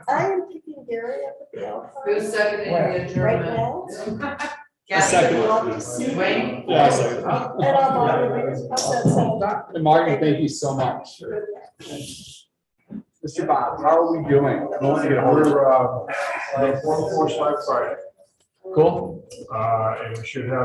I am picking Gary up at the Alpine Who's seconding the right adjournment? now. A second. Want to see me? Wayne? Yeah, a second. And I'm on it. I said so. And Martin, thank you so much. Mr. Bob, how are we doing? I want to get a hold of. We're, 1 4 Friday, Cool. and we should have